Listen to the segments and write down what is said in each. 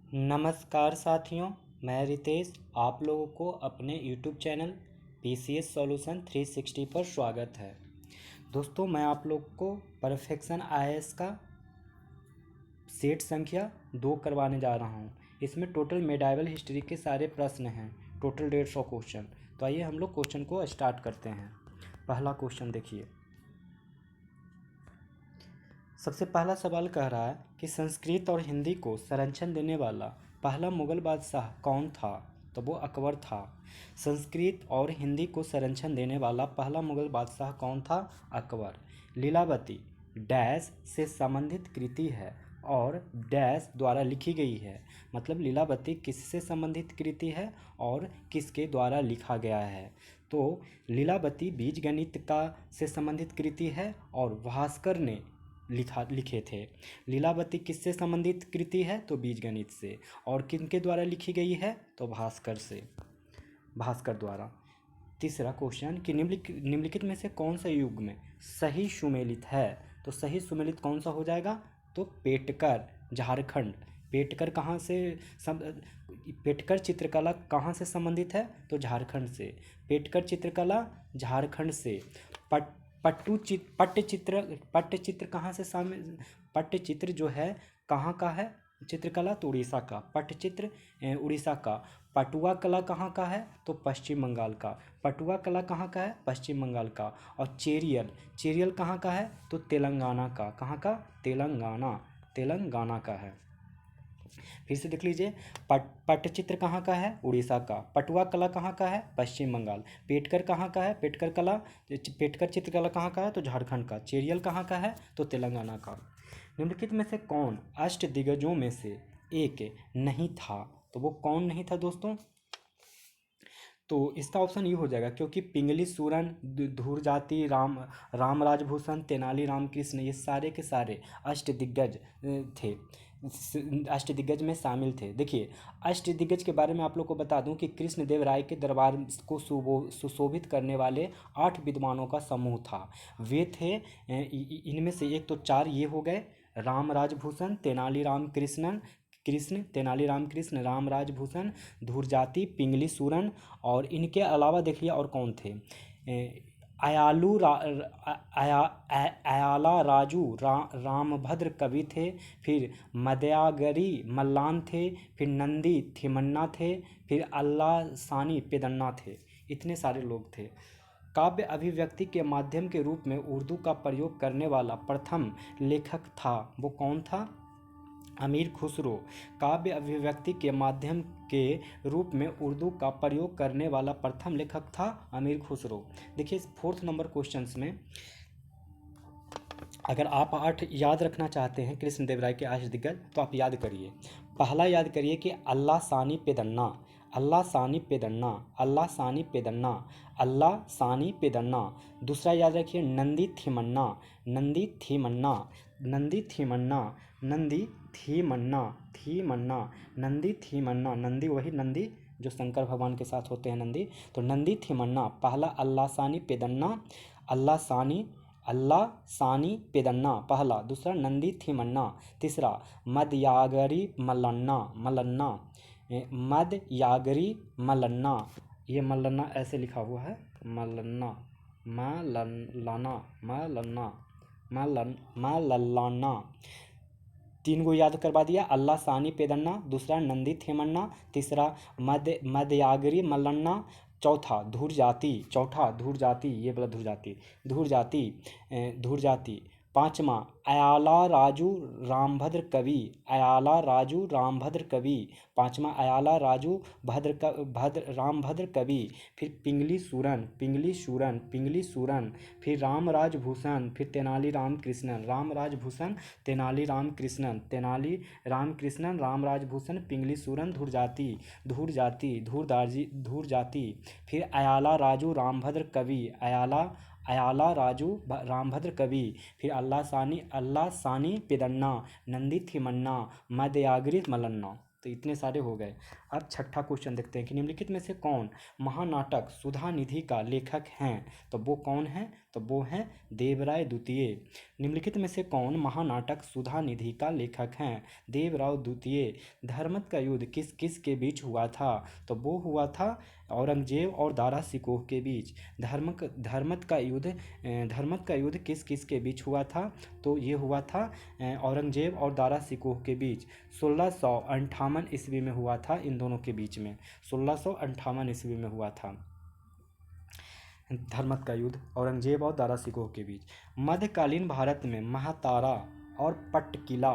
नमस्कार साथियों, मैं रितेश आप लोगों को अपने YouTube चैनल PCS सॉल्यूशन 360 पर स्वागत है। दोस्तों, मैं आप लोग को परफेक्शन IAS का सेट संख्या 2 करवाने जा रहा हूं। इसमें टोटल मेडाइवल हिस्ट्री के सारे प्रश्न हैं, टोटल 150 क्वेश्चन। तो आइए हम लोग क्वेश्चन को स्टार्ट करते हैं। पहला क्वेश्चन देखिए। सबसे पहला सवाल कह रहा है कि संस्कृत और हिंदी को संरक्षण देने वाला पहला मुगल बादशाह कौन था? तो वो अकबर था। संस्कृत और हिंदी को संरक्षण देने वाला पहला मुगल बादशाह कौन था? अकबर। लीलावती डैश से संबंधित कृति है और डैश द्वारा लिखी गई है। मतलब लीलावती किससे संबंधित कृति है और किसके द्वारा लिखा गया है? तो लीलावती बीजगणित का से संबंधित कृति है और भास्कर ने लिखे थे। लीलावती किससे संबंधित कृति है? तो बीजगणित से। और किनके द्वारा लिखी गई है? तो भास्कर से, भास्कर द्वारा। तीसरा क्वेश्चन कि निम्नलिखित में से कौन सा युग में सही सुमेलित है? तो सही सुमेलित कौन सा हो जाएगा? तो पेटकर, झारखंड। पेटकर कहाँ से पेटकर चित्रकला कहाँ से संबंधित है? तो झारखंड से। पेटकर चित्रकला झारखंड से। पट पट्टचित्र कहाँ से शामिल? पट्टचित्र जो है कहाँ का है? चित्रकला तो उड़ीसा का। पट्टचित्र उड़ीसा का। पटुआ कला कहाँ का है? तो पश्चिम बंगाल का। पटुआ कला कहाँ का है? पश्चिम बंगाल का। और चेरियल कहाँ का है? तो तेलंगाना का। कहाँ का? तेलंगाना का है। फिर से देख लीजिए। पट्टचित्र कहाँ का है? उड़ीसा का। पटुआ कला कहाँ का है? पश्चिम बंगाल। पेटकर कहाँ का है? पेटकर चित्रकला कहाँ का है? तो झारखंड का। चेरियल कहाँ का है? तो तेलंगाना का। निम्नलिखित में से कौन अष्टदिग्गजों में से एक नहीं था? तो वो कौन नहीं था दोस्तों? तो इसका ऑप्शन ये हो जाएगा, क्योंकि पिंगली सूरन, धूर्जाति, राम राजभूषण, तेनाली रामकृष्ण, ये सारे के सारे अष्टदिग्गज थे, अष्टदिग्गज में शामिल थे। देखिए, अष्टदिग्गज के बारे में आप लोग को बता दूं कि कृष्णदेव राय के दरबार को सुशोभित करने वाले 8 विद्वानों का समूह था। वे थे इनमें से एक तो 4 ये हो गए, राम राजभूषण, तेनालीराम कृष्ण, राम राजभूषण, धूर्जाति, पिंगली सूरन। और इनके अलावा देखिए और कौन थे। अयाला राजू रामभद्र कवि थे। फिर मदयागरी मल्लान थे। फिर नंदी थिमन्ना थे। फिर अल्लाह सानी पेदन्ना थे। इतने सारे लोग थे। काव्य अभिव्यक्ति के माध्यम के रूप में उर्दू का प्रयोग करने वाला प्रथम लेखक था, वो कौन था? अमीर खुसरो। काव्य अभिव्यक्ति के माध्यम के रूप में उर्दू का प्रयोग करने वाला प्रथम लेखक था अमीर खुसरो। देखिए, 4th नंबर क्वेश्चंस में अगर आप 8 याद रखना चाहते हैं कृष्णदेव राय के अष्टदिग्गज, तो आप याद करिए। पहला याद करिए कि अल्लाह सानी पेदन्ना, अल्लाह सानी पेदन्ना, अल्लाह सानी पेदन्ना, अल्लाह सानी पेदन्ना। दूसरा याद रखिए नंदी थिमन्ना, नंदी थीमन्ना, नंदी थीमन्ना, नंदी थीमन्ना, थीमन्ना, नंदी थीमन्ना। नंदी वही नंदी जो शंकर भगवान के साथ होते हैं, नंदी। तो नंदी थीमन्ना। पहला अल्लाह सानी पेदन्ना, अल्लाह सानी पेदन्ना पहला। दूसरा नंदी थिमन्ना। तीसरा मदयागरी मल्लन्ना, मल्लन्ना, मदयागरी मल्लन्ना। ये मल्लन्ना ऐसे लिखा हुआ है, मल्लन्ना, मल्लन्ना, मल्लन्ना, मल्लन्ना। 3 गो याद करवा दिया। अल्लाह सानी पेदन्ना, दूसरा नंदी थेमन्ना, तीसरा मदयागरी मल्लन्ना, चौथा धूर जाति, ये बोला धूर जाति। पांचवा अयाला राजू रामभद्र कवि, पांचवा अयाला राजू रामभद्र कवि। फिर पिंगली सूरन, फिर राम राजभूषण, फिर तेनाली राम कृष्णन, राम राजभूषण, पिंगली सूरन, धूर जाति। फिर अयाला राजू रामभद्र कवि, फिर अल्लाह सानी पेदन्ना, नंदी थिमन्ना, मदयागरी मल्लन्ना। तो इतने सारे हो गए। अब छठा क्वेश्चन देखते हैं कि निम्नलिखित में से कौन महानाटक सुधा निधि का लेखक हैं? तो वो कौन है? तो तो वो हैं देवराय द्वितीय। निम्नलिखित में से कौन महानाटक सुधा निधि का लेखक हैं? देवराय द्वितीय। धर्मत का युद्ध किस किस के बीच हुआ था? तो वो हुआ था औरंगजेब और दारा सिकोह के बीच। धर्मत का युद्ध किस किस के बीच हुआ था? तो ये हुआ था औरंगजेब और दारा सिकोह के बीच। 1658 ईस्वी में हुआ था इन दोनों के बीच में। 1658 ईस्वी में हुआ था धर्मत का युद्ध औरंगजेब और दारा सिकोह के बीच। मध्यकालीन भारत में महतारा और पटकिला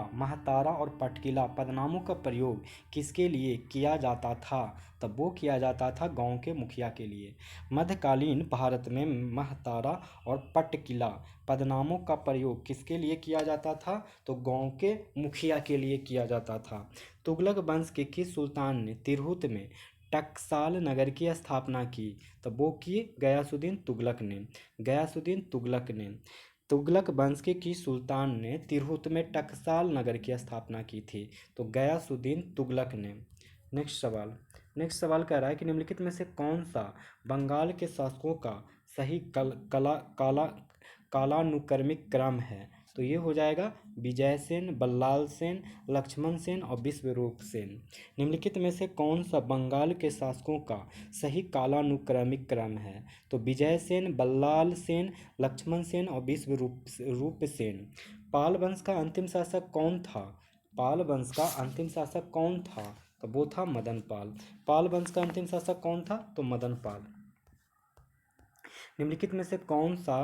पदनामों का प्रयोग किसके लिए किया जाता था? तब वो किया जाता था गांव के मुखिया के लिए। मध्यकालीन भारत में महतारा और पटकिला पदनामों का प्रयोग किसके लिए किया जाता था? तो गांव के मुखिया के लिए किया जाता था। तुगलक वंश के किस सुल्तान ने तिरहुत में टकसाल नगर की स्थापना की? तो वो की गयासुद्दीन तुगलक ने। तुगलक वंश के किस सुल्तान ने तिरहुत में टकसाल नगर की स्थापना की थी? तो गयासुद्दीन तुगलक ने। नेक्स्ट सवाल कह रहा है कि निम्नलिखित में से कौन सा बंगाल के शासकों का सही कालानुक्रमिक क्रम है? तो ये हो जाएगा विजय सेन, बल्लाल सेन, लक्ष्मण सेन और विश्वरूप सेन। निम्नलिखित में से कौन सा बंगाल के शासकों का सही कालानुक्रमिक क्रम है? तो विजय सेन, बल्लाल सेन, लक्ष्मण सेन और विश्वरूप सेन। पाल वंश का अंतिम शासक कौन था? तो वो था मदन पाल। पाल वंश का अंतिम शासक कौन था? तो मदन पाल। निम्नलिखित में से कौन सा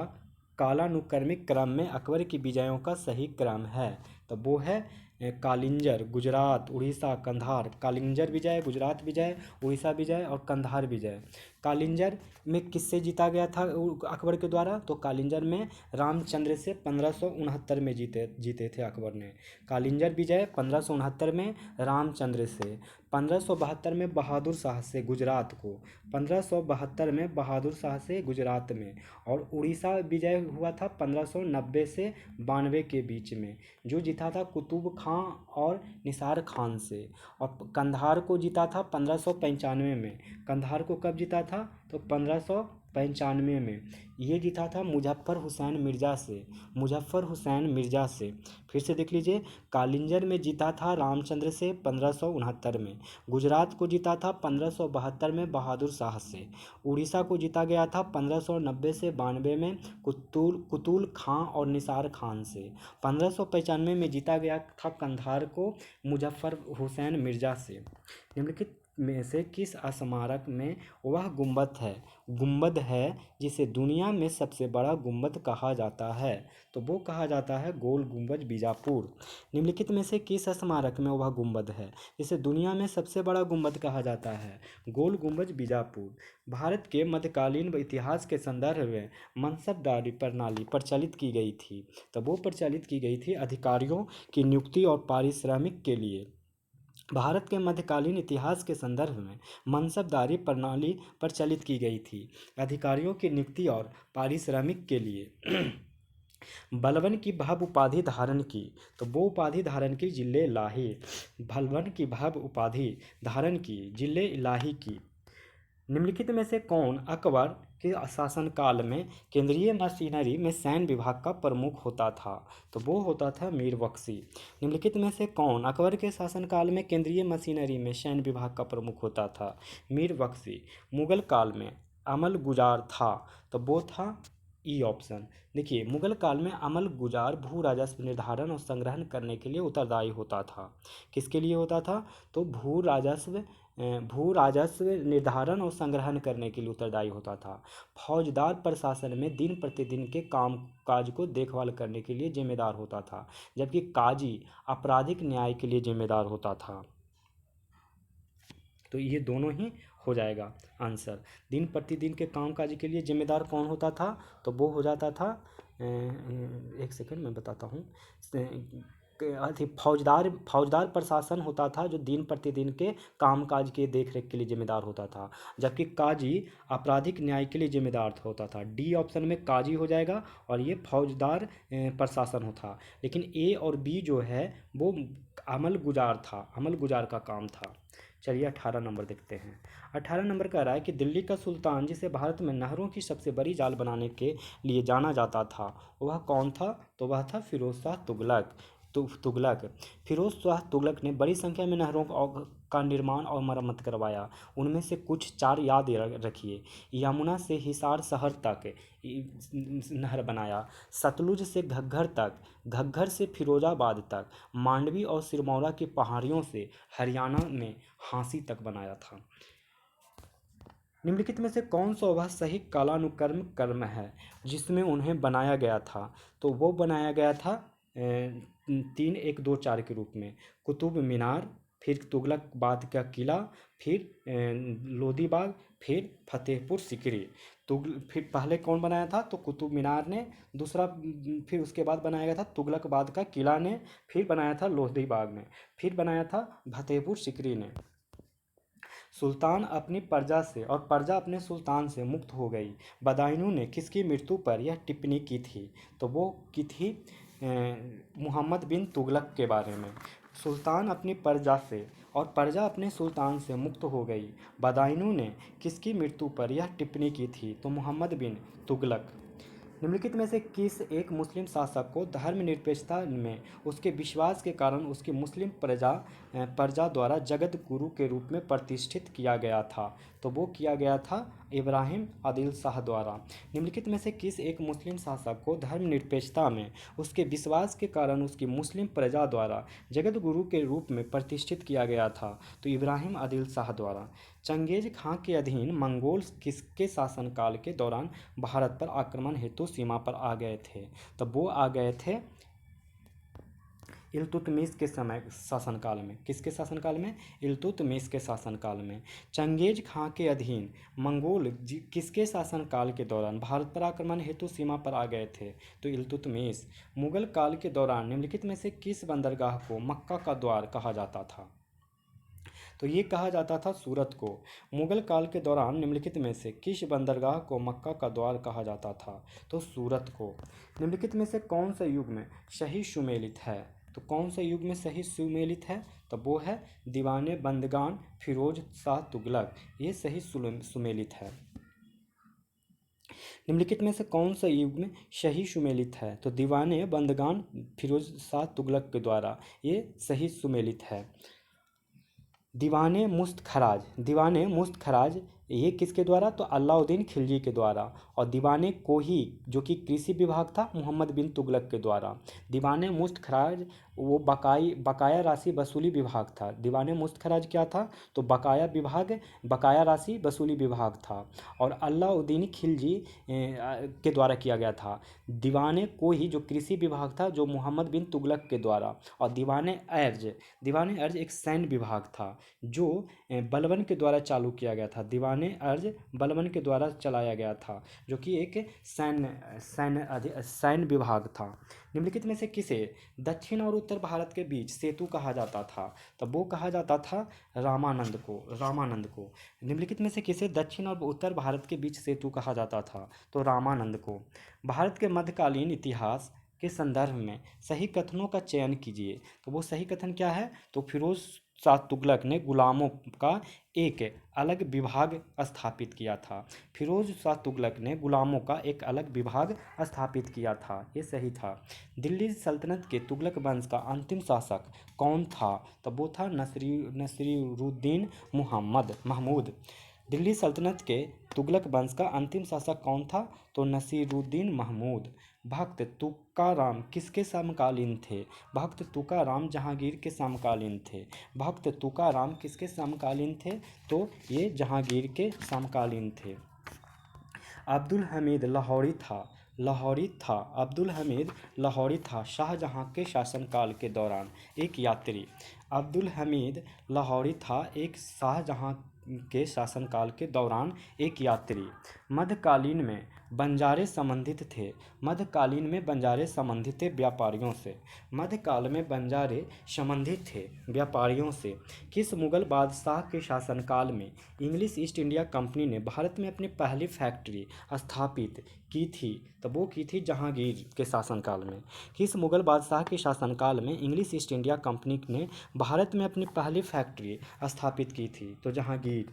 कालानुक्रमिक क्रम में अकबर की विजयों का सही क्रम है? तो वो है कालिंजर, गुजरात, उड़ीसा, कंधार। कालिंजर विजय, गुजरात विजय, उड़ीसा विजय और कंधार विजय। कालिंजर में किससे जीता गया था अकबर के द्वारा? तो कालिंजर में रामचंद्र से 1569 में जीते थे अकबर ने। कालिंजर विजय 1569 में रामचंद्र से। 1572 में बहादुर शाह से गुजरात को। 1572 में बहादुर शाह से गुजरात में। और उड़ीसा विजय हुआ था 1590 से 92 के बीच में, जो जीता था कुतुब खां और निसार खान से। और कंधार को जीता था 1595 में। कंधार को कब जीता था? तो 1595 में। ये जीता था मुजफ्फर हुसैन मिर्ज़ा से। फिर से देख लीजिए, कालिंजर में जीता था रामचंद्र से 1569 में। गुजरात को जीता था 1572 में बहादुर शाह से। उड़ीसा को जीता गया था 1590 से 92 में कुतुल खां और निसार खान से। 1595 में जीता गया था कंधार को मुजफ्फर हुसैन मिर्ज़ा से। निम्नलिखित में से किस स्मारक में वह गुंबद है जिसे दुनिया में सबसे बड़ा गुंबद कहा जाता है? तो वो कहा जाता है गोल गुंबद बीजापुर। निम्नलिखित में से किस स्मारक में वह गुंबद है जिसे दुनिया में सबसे बड़ा गुंबद कहा जाता है? गोल गुंबद बीजापुर। भारत के मध्यकालीन इतिहास के संदर्भ में मनसबदारी प्रणाली प्रचलित की गई थी। तो वो प्रचलित की गई थी अधिकारियों की नियुक्ति और पारिश्रमिक के लिए। भारत के मध्यकालीन इतिहास के संदर्भ में मनसबदारी प्रणाली प्रचलित की गई थी अधिकारियों की नियुक्ति और पारिश्रमिक के लिए। बलबन की भव्य उपाधि धारण की। तो वो उपाधि धारण की जिले इलाही। बलबन की भव्य उपाधि धारण की जिले इलाही की। निम्नलिखित में से कौन अकबर के शासनकाल में केंद्रीय मशीनरी में सैन्य विभाग का प्रमुख होता था? तो वो होता था मीर बख्शी। निम्नलिखित में से कौन अकबर के शासनकाल में केंद्रीय मशीनरी में सैन्य विभाग का प्रमुख होता था? मीर बख्शी। मुगल काल में अमल गुजार था। तो वो था ई ऑप्शन। देखिए, मुगल काल में अमल गुजार भू राजस्व निर्धारण और संग्रहण करने के लिए उत्तरदायी होता था। किसके लिए होता था? तो भू राजस्व निर्धारण और संग्रहण करने के लिए उत्तरदायी होता था। फौजदार प्रशासन में दिन प्रतिदिन के काम काज को देखभाल करने के लिए जिम्मेदार होता था, जबकि काजी आपराधिक न्याय के लिए जिम्मेदार होता था। तो ये दोनों ही हो जाएगा आंसर। दिन प्रतिदिन के कामकाज के लिए जिम्मेदार कौन होता था? तो वो हो जाता था, एक सेकंड मैं बताता हूँ, फौजदार प्रशासन होता था जो दिन प्रतिदिन के कामकाज के देखरेख के लिए जिम्मेदार होता था, जबकि काजी आपराधिक न्याय के लिए जिम्मेदार होता था। डी ऑप्शन में काजी हो जाएगा और ये फौजदार प्रशासन होता। लेकिन ए और बी जो है वो अमल गुजार था, अमल गुजार का काम था। चलिए 18 नंबर देखते हैं। 18 नंबर कह रहा है कि दिल्ली का सुल्तान जिसे भारत में नहरों की सबसे बड़ी जाल बनाने के लिए जाना जाता था वह कौन था? तो वह था फिरोज शाह तुगलक। तुगलक। फिरोज शाह तुगलक ने बड़ी संख्या में नहरों का निर्माण और मरम्मत करवाया। उनमें से कुछ चार याद रखिए। यमुना से हिसार शहर तक नहर बनाया, सतलुज से घग्गर तक, घग्गर से फिरोजाबाद तक, मांडवी और सिरमौरा की पहाड़ियों से हरियाणा में हांसी तक बनाया था। निम्नलिखित में से कौन सा वह सही कालानुक्रम कर्म है जिसमें उन्हें बनाया गया था? तो वो बनाया गया था 3-1-2-4 के रूप में। कुतुब मीनार, फिर तुगलकाबाद का किला, फिर लोधी बाग, फिर फतेहपुर सिकरी। फिर पहले कौन बनाया था? तो कुतुब मीनार ने। दूसरा फिर उसके बाद बनाया गया था तुगलकाबाद का किला ने। फिर बनाया था लोधी बाग ने। फिर बनाया था फतेहपुर सिकरी ने। सुल्तान अपनी प्रजा से और प्रजा अपने सुल्तान से मुक्त हो गई। बदायूं ने किसकी मृत्यु पर यह टिप्पणी की थी? तो वो की थी मोहम्मद बिन तुगलक के बारे में। सुल्तान अपनी प्रजा से और प्रजा अपने सुल्तान से मुक्त हो गई। बदायूं ने किसकी मृत्यु पर यह टिप्पणी की थी? तो मोहम्मद बिन तुगलक। निम्नलिखित में से किस एक मुस्लिम शासक को धर्मनिरपेक्षता में उसके विश्वास के कारण उसकी मुस्लिम प्रजा द्वारा जगत गुरु के रूप में प्रतिष्ठित किया गया था? तो वो किया गया था इब्राहिम आदिल शाह द्वारा। निम्नलिखित में से किस एक मुस्लिम शासक को धर्मनिरपेक्षता में उसके विश्वास के कारण उसकी मुस्लिम प्रजा द्वारा जगत गुरु के रूप में प्रतिष्ठित किया गया था? तो इब्राहिम आदिल शाह द्वारा। चंगेज खां के अधीन मंगोल किसके शासनकाल के दौरान भारत पर आक्रमण हेतु सीमा पर आ गए थे? तो वो आ गए थे इल्तुतमिश के समय शासनकाल में। किसके शासनकाल में? इल्तुतमिश के शासनकाल में। चंगेज खां के अधीन मंगोल किसके शासनकाल के दौरान भारत पर आक्रमण हेतु सीमा पर आ गए थे? तो इल्तुतमिश। मुगल काल के दौरान निम्नलिखित में से किस बंदरगाह को मक्का का द्वार कहा जाता था? तो ये कहा जाता था सूरत को। मुगल काल के दौरान निम्नलिखित में से किस बंदरगाह को मक्का का द्वार कहा जाता था? तो सूरत को। निम्नलिखित में से कौन सा युग में सही सुमेलित है? तो कौन सा युग में सही सुमेलित है? तो वो है दीवाने बंदगान फिरोज शाह तुगलक। ये सही सुमेलित है। निम्नलिखित में से कौन सा युग में सही सुमेलित है? तो दीवाने बंदगान फिरोज शाह तुगलक के द्वारा ये सही सुमेलित है। दीवाने मुस्त खराज। दीवाने मुस्त खराज ये किसके द्वारा? तो अलाउद्दीन खिलजी के द्वारा। और दीवाने कोही जो कि कृषि विभाग था मोहम्मद बिन तुगलक के द्वारा। दीवाने मुस्त खराज वो बकाया राशि वसूली विभाग था। दीवाने मुस्त खराज क्या था? तो बकाया राशि वसूली विभाग था। और अलाउद्दीन खिलजी के द्वारा किया गया था। दीवाने कोही जो कृषि विभाग था जो मोहम्मद बिन तुगलक के द्वारा। और दीवाने अर्ज एक सैन्य विभाग था जो बलबन के द्वारा चालू किया गया था। दीवाने अर्ज बलबन के द्वारा चलाया गया था जो कि एक सैन्य विभाग था। निम्नलिखित में से किसे दक्षिण और उत्तर भारत के बीच सेतु कहा जाता था? तब वो कहा जाता था रामानंद को। निम्नलिखित में से किसे दक्षिण और उत्तर भारत के बीच सेतु कहा जाता था? तो रामानंद को। भारत के मध्यकालीन इतिहास के संदर्भ में सही कथनों का चयन कीजिए। तो वो सही कथन क्या है? तो फिरोज शाह तुगलक ने गुलामों का एक अलग विभाग स्थापित किया था। फिरोज शाह तुगलक ने गुलामों का एक अलग विभाग स्थापित किया था। ये सही था। दिल्ली सल्तनत के तुगलक वंश का अंतिम शासक कौन था? तो वो था नसीरुद्दीन महमूद। दिल्ली सल्तनत के तुगलक वंश का अंतिम शासक कौन था? तो नसीरुद्दीन महमूद। भक्त तुकाराम किसके समकालीन थे? भक्त तुकाराम जहांगीर के समकालीन थे। भक्त तुकाराम किसके समकालीन थे? तो ये जहांगीर के समकालीन थे। अब्दुल हमीद लाहौरी था। अब्दुल हमीद लाहौरी था शाहजहां के शासनकाल के दौरान एक यात्री। अब्दुल हमीद लाहौरी था एक शाहजहां के शासनकाल के दौरान एक यात्री। मध्यकालीन में बंजारे संबंधित थे। मध्यकालीन में बंजारे संबंधित थे व्यापारियों से। मध्यकाल में बंजारे संबंधित थे व्यापारियों से। किस मुगल बादशाह के शासनकाल में इंग्लिश ईस्ट इंडिया कंपनी ने भारत में अपनी पहली फैक्ट्री स्थापित की थी? तो वो की थी जहांगीर के शासनकाल में। किस मुगल बादशाह के शासनकाल में इंग्लिश ईस्ट इंडिया कंपनी ने भारत में अपनी पहली फैक्ट्री स्थापित की थी? तो जहांगीर।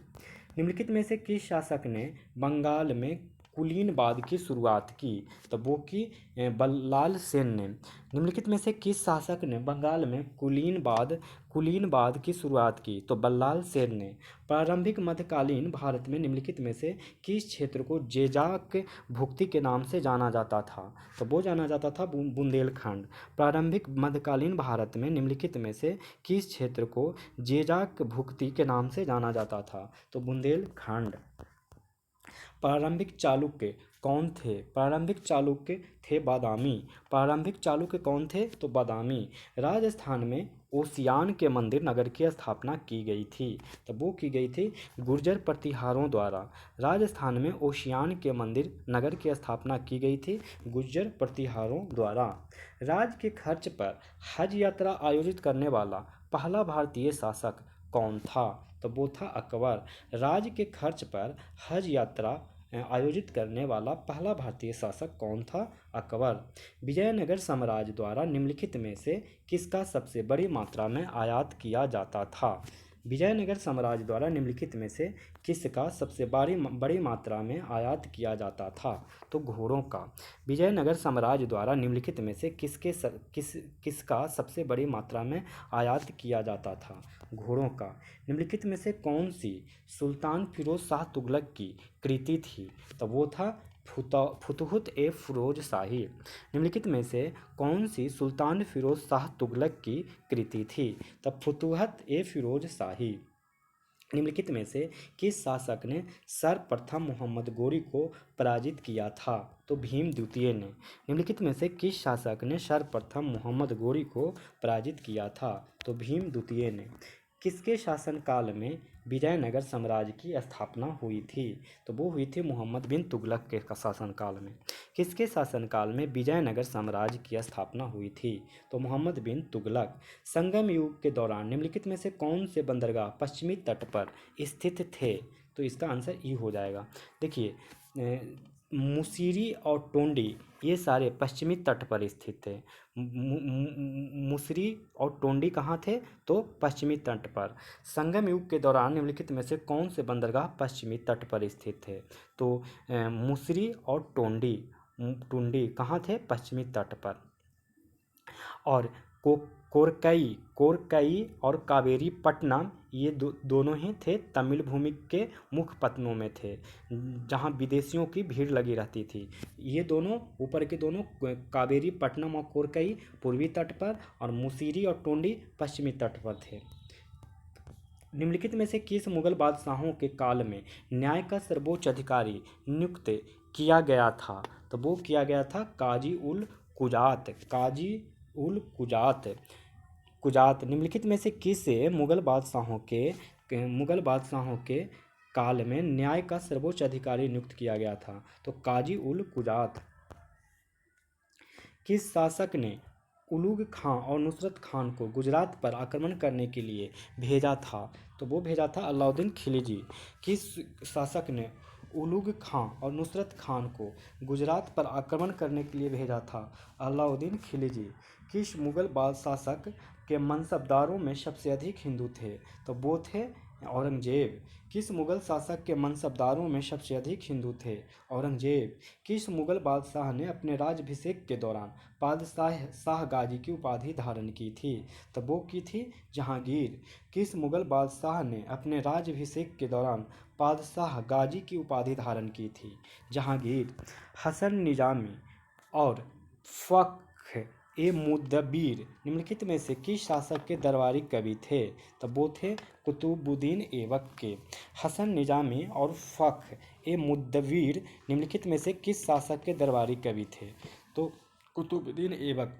निम्नलिखित में से किस शासक ने बंगाल में कुलीनवाद की शुरुआत की? तो वो की बल्लाल सेन ने। निम्नलिखित में से किस शासक ने बंगाल में कुलीनवाद की शुरुआत की? तो बल्लाल सेन ने। प्रारंभिक मध्यकालीन भारत में निम्नलिखित में से किस क्षेत्र को जेजाक भुक्ति के नाम से जाना जाता था? तो वो जाना जाता था बुंदेलखंड। प्रारंभिक मध्यकालीन भारत में निम्नलिखित में से किस क्षेत्र को जेजाक भुक्ति के नाम से जाना जाता था? तो बुंदेलखंड। प्रारंभिक चालुक्य कौन थे? प्रारंभिक चालुक्य थे बादामी। प्रारंभिक चालुक्य कौन थे? तो बादामी। राजस्थान में ओसियान के मंदिर नगर की स्थापना की गई थी। तो वो की गई थी गुर्जर प्रतिहारों द्वारा। राजस्थान में ओसियान के मंदिर नगर की स्थापना की गई थी गुर्जर प्रतिहारों द्वारा। राज्य के खर्च पर हज यात्रा आयोजित करने वाला पहला भारतीय शासक कौन था? तो वो था अकबर। राज्य के खर्च पर हज यात्रा आयोजित करने वाला पहला भारतीय शासक कौन था? अकबर। विजयनगर साम्राज्य द्वारा निम्नलिखित में से किसका सबसे बड़ी मात्रा में आयात किया जाता था? विजयनगर साम्राज्य द्वारा निम्नलिखित में से किसका सबसे बड़ी मात्रा में आयात किया जाता था? तो घोड़ों का। विजयनगर साम्राज्य द्वारा निम्नलिखित में से किसका सबसे बड़ी मात्रा में आयात किया जाता था? घोड़ों का। निम्नलिखित में से कौन सी सुल्तान फिरोज शाह तुगलक की कृति थी? तो वो था फुतुहत ए फिरोज शाही। निम्नलिखित में से कौन सी सुल्तान फिरोज शाह तुगलक की कृति थी? तब फुतुहत ए फिरोज शाही। निम्नलिखित में से किस शासक ने सर्वप्रथम मोहम्मद गोरी को पराजित किया था? तो भीम द्वितीय ने। निम्नलिखित में से किस शासक ने सर्वप्रथम मोहम्मद गोरी को पराजित किया था? तो भीम द्वितीय ने। किसके शासनकाल में विजयनगर साम्राज्य की स्थापना हुई थी? तो वो हुई थी मोहम्मद बिन तुगलक के शासनकाल में। किसके शासनकाल में विजयनगर साम्राज्य की स्थापना हुई थी? तो मोहम्मद बिन तुगलक। संगम युग के दौरान निम्नलिखित में से कौन से बंदरगाह पश्चिमी तट पर स्थित थे? तो इसका आंसर ई हो जाएगा। देखिए मुसीरी और टोंडी ये सारे पश्चिमी तट पर स्थित थे। मुसरी और टोंडी कहाँ थे? तो पश्चिमी तट पर। संगम युग के दौरान निम्नलिखित में से कौन से बंदरगाह पश्चिमी तट पर स्थित थे? तो मुसरी और टुंडी कहाँ थे? पश्चिमी तट पर। और कोरकई और कावेरी पट्टनम ये दोनों ही थे तमिल भूमि के मुख्य पत्तनों में थे जहाँ विदेशियों की भीड़ लगी रहती थी। ये दोनों ऊपर के दोनों कावेरी पट्टनम और कोरकई पूर्वी तट पर और मुसीरी और टोंडी पश्चिमी तट पर थे। निम्नलिखित में से किस मुगल बादशाहों के काल में न्याय का सर्वोच्च अधिकारी नियुक्त किया गया था? तो वो किया गया था कुजात। निम्नलिखित में से किस मुगल बादशाहों के काल में न्याय का सर्वोच्च अधिकारी नियुक्त किया गया था? तो काजी उल कुजात। किस शासक ने उलुग खां और नुसरत खान को गुजरात पर आक्रमण करने के लिए भेजा था? तो वो भेजा था अलाउद्दीन खिलजी। किस शासक ने उलुग खां और नुसरत खान को गुजरात पर आक्रमण करने के लिए भेजा था? अलाउद्दीन खिलजी। किस मुगल शासक के मनसबदारों में सबसे अधिक हिंदू थे? तो वो थे औरंगजेब। किस मुगल शासक के मनसबदारों में सबसे अधिक हिंदू थे? औरंगजेब। किस मुगल बादशाह ने अपने राज्याभिषेक के दौरान शाह गाजी की उपाधि धारण की थी? तो वो की थी जहांगीर। किस मुगल बादशाह ने अपने राज्याभिषेक के दौरान शाह गाजी की उपाधि धारण की थी? जहांगीर। हसन निजामी और फख्र ए मुदब्बिर निम्नलिखित में से किस शासक के दरबारी कवि थे? तो वो थे कुतुबुद्दीन ऐबक के। हसन निजामी और फख्र ए मुदब्बिर निम्नलिखित में से किस शासक के दरबारी कवि थे? तो कुतुबुद्दीन ऐबक।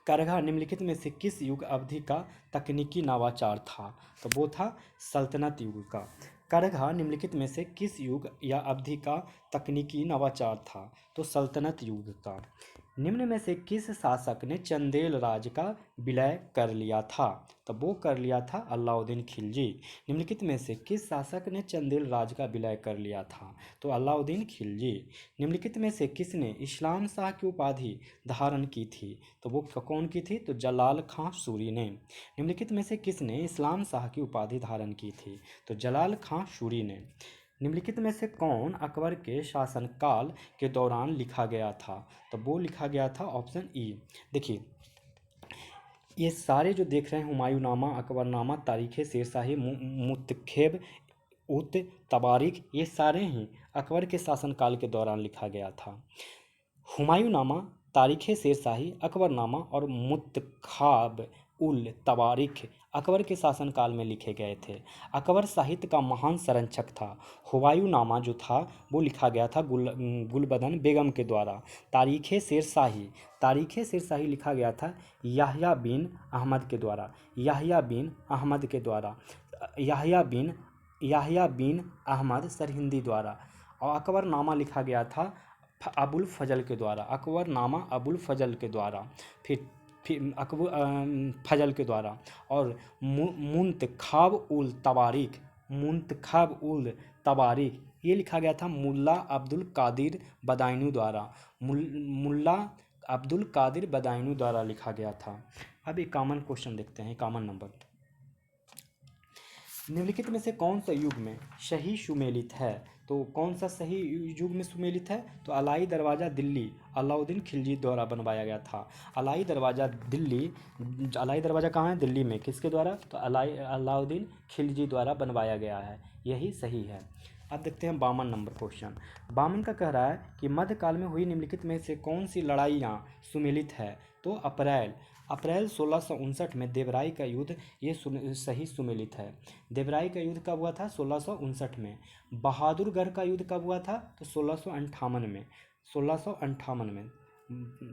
करघा निम्नलिखित में से किस युग अवधि का तकनीकी नवाचार था? तो वो था सल्तनत युग का। करघा निम्नलिखित में से किस युग या अवधि का तकनीकी नवाचार था? तो सल्तनत युग का। निम्न में से किस शासक ने चंदेल राज का विलय कर लिया था? तो वो कर लिया था अलाउद्दीन खिलजी। निम्नलिखित में से किस शासक ने चंदेल राज का विलय कर लिया था? तो अलाउद्दीन खिलजी। निम्नलिखित में से किसने इस्लाम शाह की उपाधि धारण की थी? तो वो कौन की थी? तो जलाल खां सूरी ने। निम्नलिखित में से किसने इस्लाम शाह की उपाधि धारण की थी? तो जलाल खां सूरी ने। निम्नलिखित में से कौन अकबर के शासनकाल के दौरान लिखा गया था? तो वो लिखा गया था ऑप्शन ई। देखिए, ये सारे जो देख रहे हैं, हुमायूंनामा, अकबरनामा, तारीख़ शेरशाही, मुत्तखेब उत तबारिक, ये सारे ही अकबर के शासनकाल के दौरान लिखा गया था। हुमायूंनामा, तारीख़ शेरशाही, अकबरनामा और मुत्तखाब उल तवारीख अकबर के शासनकाल में लिखे गए थे। अकबर साहित्य का महान संरक्षक था। हुमायूंनामा जो था वो लिखा गया था गुलबदन बेगम के द्वारा। तारीख़ शेरशाही लिखा गया था याह्या बिन अहमद के द्वारा। याह्या बिन अहमद के द्वारा। याह्या बिन अहमद सरहिंदी द्वारा। और अकबरनामा लिखा गया था अबुल फजल के द्वारा। अकबरनामा अबुल फजल के द्वारा। फिर फजल के द्वारा। और मुंतखाब उल तवारीख ये लिखा गया था मुल्ला अब्दुल कादिर बदायूनी द्वारा। मुल्ला अब्दुल कादिर बदायूनी द्वारा लिखा गया था। अब एक कॉमन क्वेश्चन देखते हैं, कॉमन नंबर। निम्नलिखित में से कौन सा युग में सही सुमेलित है? तो कौन सा सही युग में सुमेलित है? तो अलाई दरवाज़ा दिल्ली अलाउद्दीन खिलजी द्वारा बनवाया गया था। अलाई दरवाज़ा कहाँ है? दिल्ली में। किसके द्वारा? तो अलाउद्दीन खिलजी द्वारा बनवाया गया है, यही सही है। अब देखते हैं 52 नंबर क्वेश्चन। 52 का कह रहा है कि मध्यकाल में हुई निम्नलिखित में से कौन सी लड़ाइयाँ सुमेलित है? तो अप्रैल 1659 में देवराई का युद्ध, ये सही सुमेलित है। देवराई का युद्ध कब हुआ था? 1659 में। बहादुरगढ़ का युद्ध कब हुआ था? तो 1658 में। 1658 में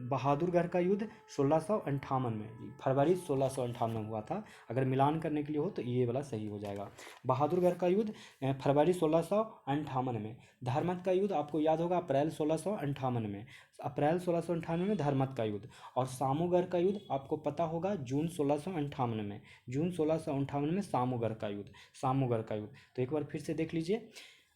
बहादुरगढ़ का युद्ध 1658 में, फरवरी 1658 में हुआ था। अगर मिलान करने के लिए हो तो ये वाला सही हो जाएगा। बहादुरगढ़ का युद्ध फरवरी 1658 में। धर्मत का युद्ध आपको याद होगा अप्रैल 1658 में। अप्रैल 1658 में धर्मत का युद्ध। और सामूगढ़ का युद्ध आपको पता होगा जून 1658 में। जून 1658 में सामूगढ़ का युद्ध। तो एक बार फिर से देख लीजिए।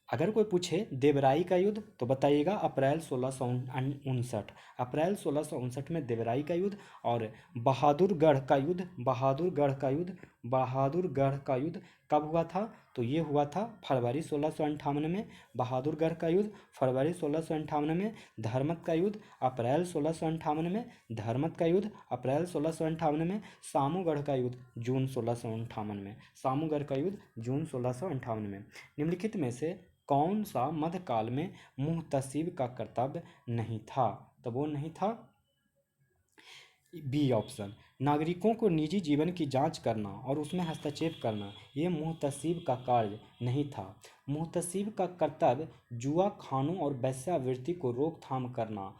अगर कोई पूछे देवराई का युद्ध तो बताइएगा अप्रैल 1659। अप्रैल 1659 में देवराई का युद्ध। और बहादुरगढ़ का युद्ध कब हुआ था? तो ये हुआ था फरवरी 1658 में बहादुरगढ़ का युद्ध। फरवरी 1658 में धर्मत का युद्ध। अप्रैल 1658 में धर्मत का युद्ध। अप्रैल 1658 में सामूगढ़ का युद्ध जून 1658 में। सामूगढ़ का युद्ध जून 1658 में। निम्नलिखित में से कौन सा मध्यकाल में मुहतसिब का कर्तव्य नहीं था? तो वो नहीं था बी ऑप्शन। नागरिकों को निजी जीवन की जांच करना और उसमें हस्तक्षेप करना ये मुहतसिब का कार्य नहीं था। मुहतसिब का कर्तव्य जुआ खानों और वेश्यावृत्ति को रोकथाम करना,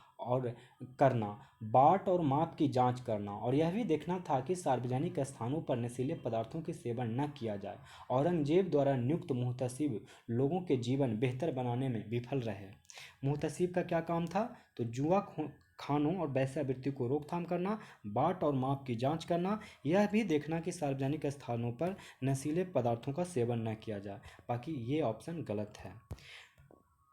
बाट और माप की जांच करना और यह भी देखना था कि सार्वजनिक स्थानों पर नशीले पदार्थों के सेवन न किया जाए। औरंगजेब द्वारा नियुक्त मुहतसिब लोगों के जीवन बेहतर बनाने में विफल रहे। मुहतसिब का क्या काम था? तो जुआ खानों और वेश्यावृत्ति को रोकथाम करना, बाट और माप की जांच करना, यह भी देखना कि सार्वजनिक स्थानों पर नशीले पदार्थों का सेवन न किया जाए। बाकी ये ऑप्शन गलत है।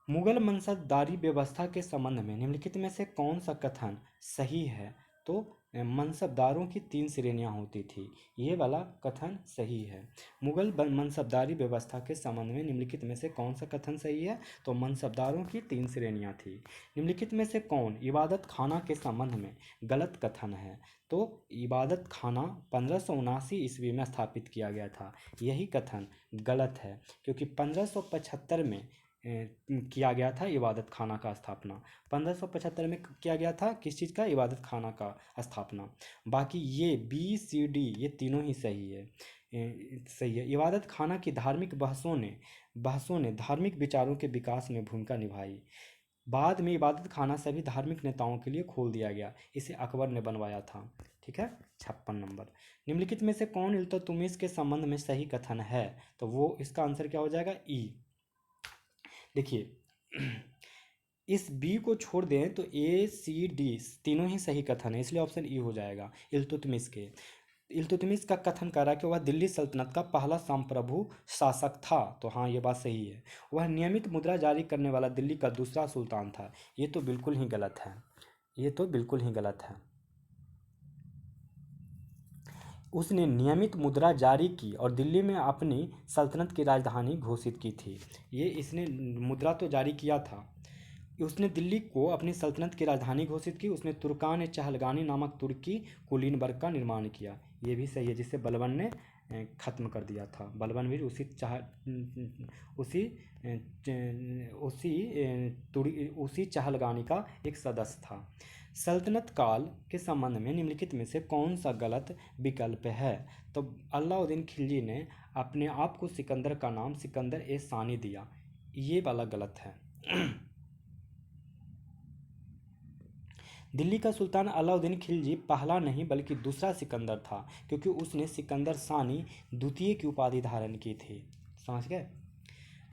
मुगल मनसबदारी व्यवस्था के संबंध में निम्नलिखित में से कौन सा कथन सही है? तो मनसबदारों की 3 श्रेणियां होती थी, ये वाला कथन सही है। मुगल मनसबदारी व्यवस्था के संबंध में निम्नलिखित में से कौन सा कथन सही है? तो मनसबदारों की 3 श्रेणियां थी। निम्नलिखित में से कौन इबादत खाना के संबंध में गलत कथन है? तो इबादत खाना 1579 ईस्वी में स्थापित किया गया था, यही कथन गलत है क्योंकि 1575 में किया गया था इबादत खाना का स्थापना। 1575 में किया गया था किस चीज़ का? इबादत खाना का स्थापना। बाकी ये बी सी डी ये तीनों ही सही है। सही है। इबादत खाना की धार्मिक बहसों ने धार्मिक विचारों के विकास में भूमिका निभाई। बाद में इबादत खाना सभी धार्मिक नेताओं के लिए खोल दिया गया। इसे अकबर ने बनवाया था। ठीक है। 56 नंबर, निम्नलिखित में से कौन इल्तुतमिश के संबंध में सही कथन है? तो वो इसका आंसर क्या हो जाएगा? ई। देखिए इस बी को छोड़ दें तो ए सी डी तीनों ही सही कथन है, इसलिए ऑप्शन ई हो जाएगा। इल्तुतमिश के, इल्तुतमिश का कथन कर रहा है कि वह दिल्ली सल्तनत का पहला संप्रभु शासक था, तो हाँ ये बात सही है। वह नियमित मुद्रा जारी करने वाला दिल्ली का दूसरा सुल्तान था, ये तो बिल्कुल ही गलत है, ये तो बिल्कुल ही गलत है। उसने नियमित मुद्रा जारी की और दिल्ली में अपनी सल्तनत की राजधानी घोषित की थी। ये इसने मुद्रा तो जारी किया था, उसने दिल्ली को अपनी सल्तनत की राजधानी घोषित की। उसने तुर्कान चहलगानी नामक तुर्की कुलीन वर्ग का निर्माण किया, ये भी सही है, जिसे बलबन ने ख़त्म कर दिया था। बलबन भी उसी उसी चहलगानी का एक सदस्य था। सल्तनत काल के संबंध में निम्नलिखित में से कौन सा गलत विकल्प है? तो अलाउद्दीन खिलजी ने अपने आप को सिकंदर का नाम सिकंदर ए सानी दिया, ये वाला गलत है। दिल्ली का सुल्तान अलाउद्दीन खिलजी पहला नहीं बल्कि दूसरा सिकंदर था, क्योंकि उसने सिकंदर सानी द्वितीय की उपाधि धारण की थी। समझ गए?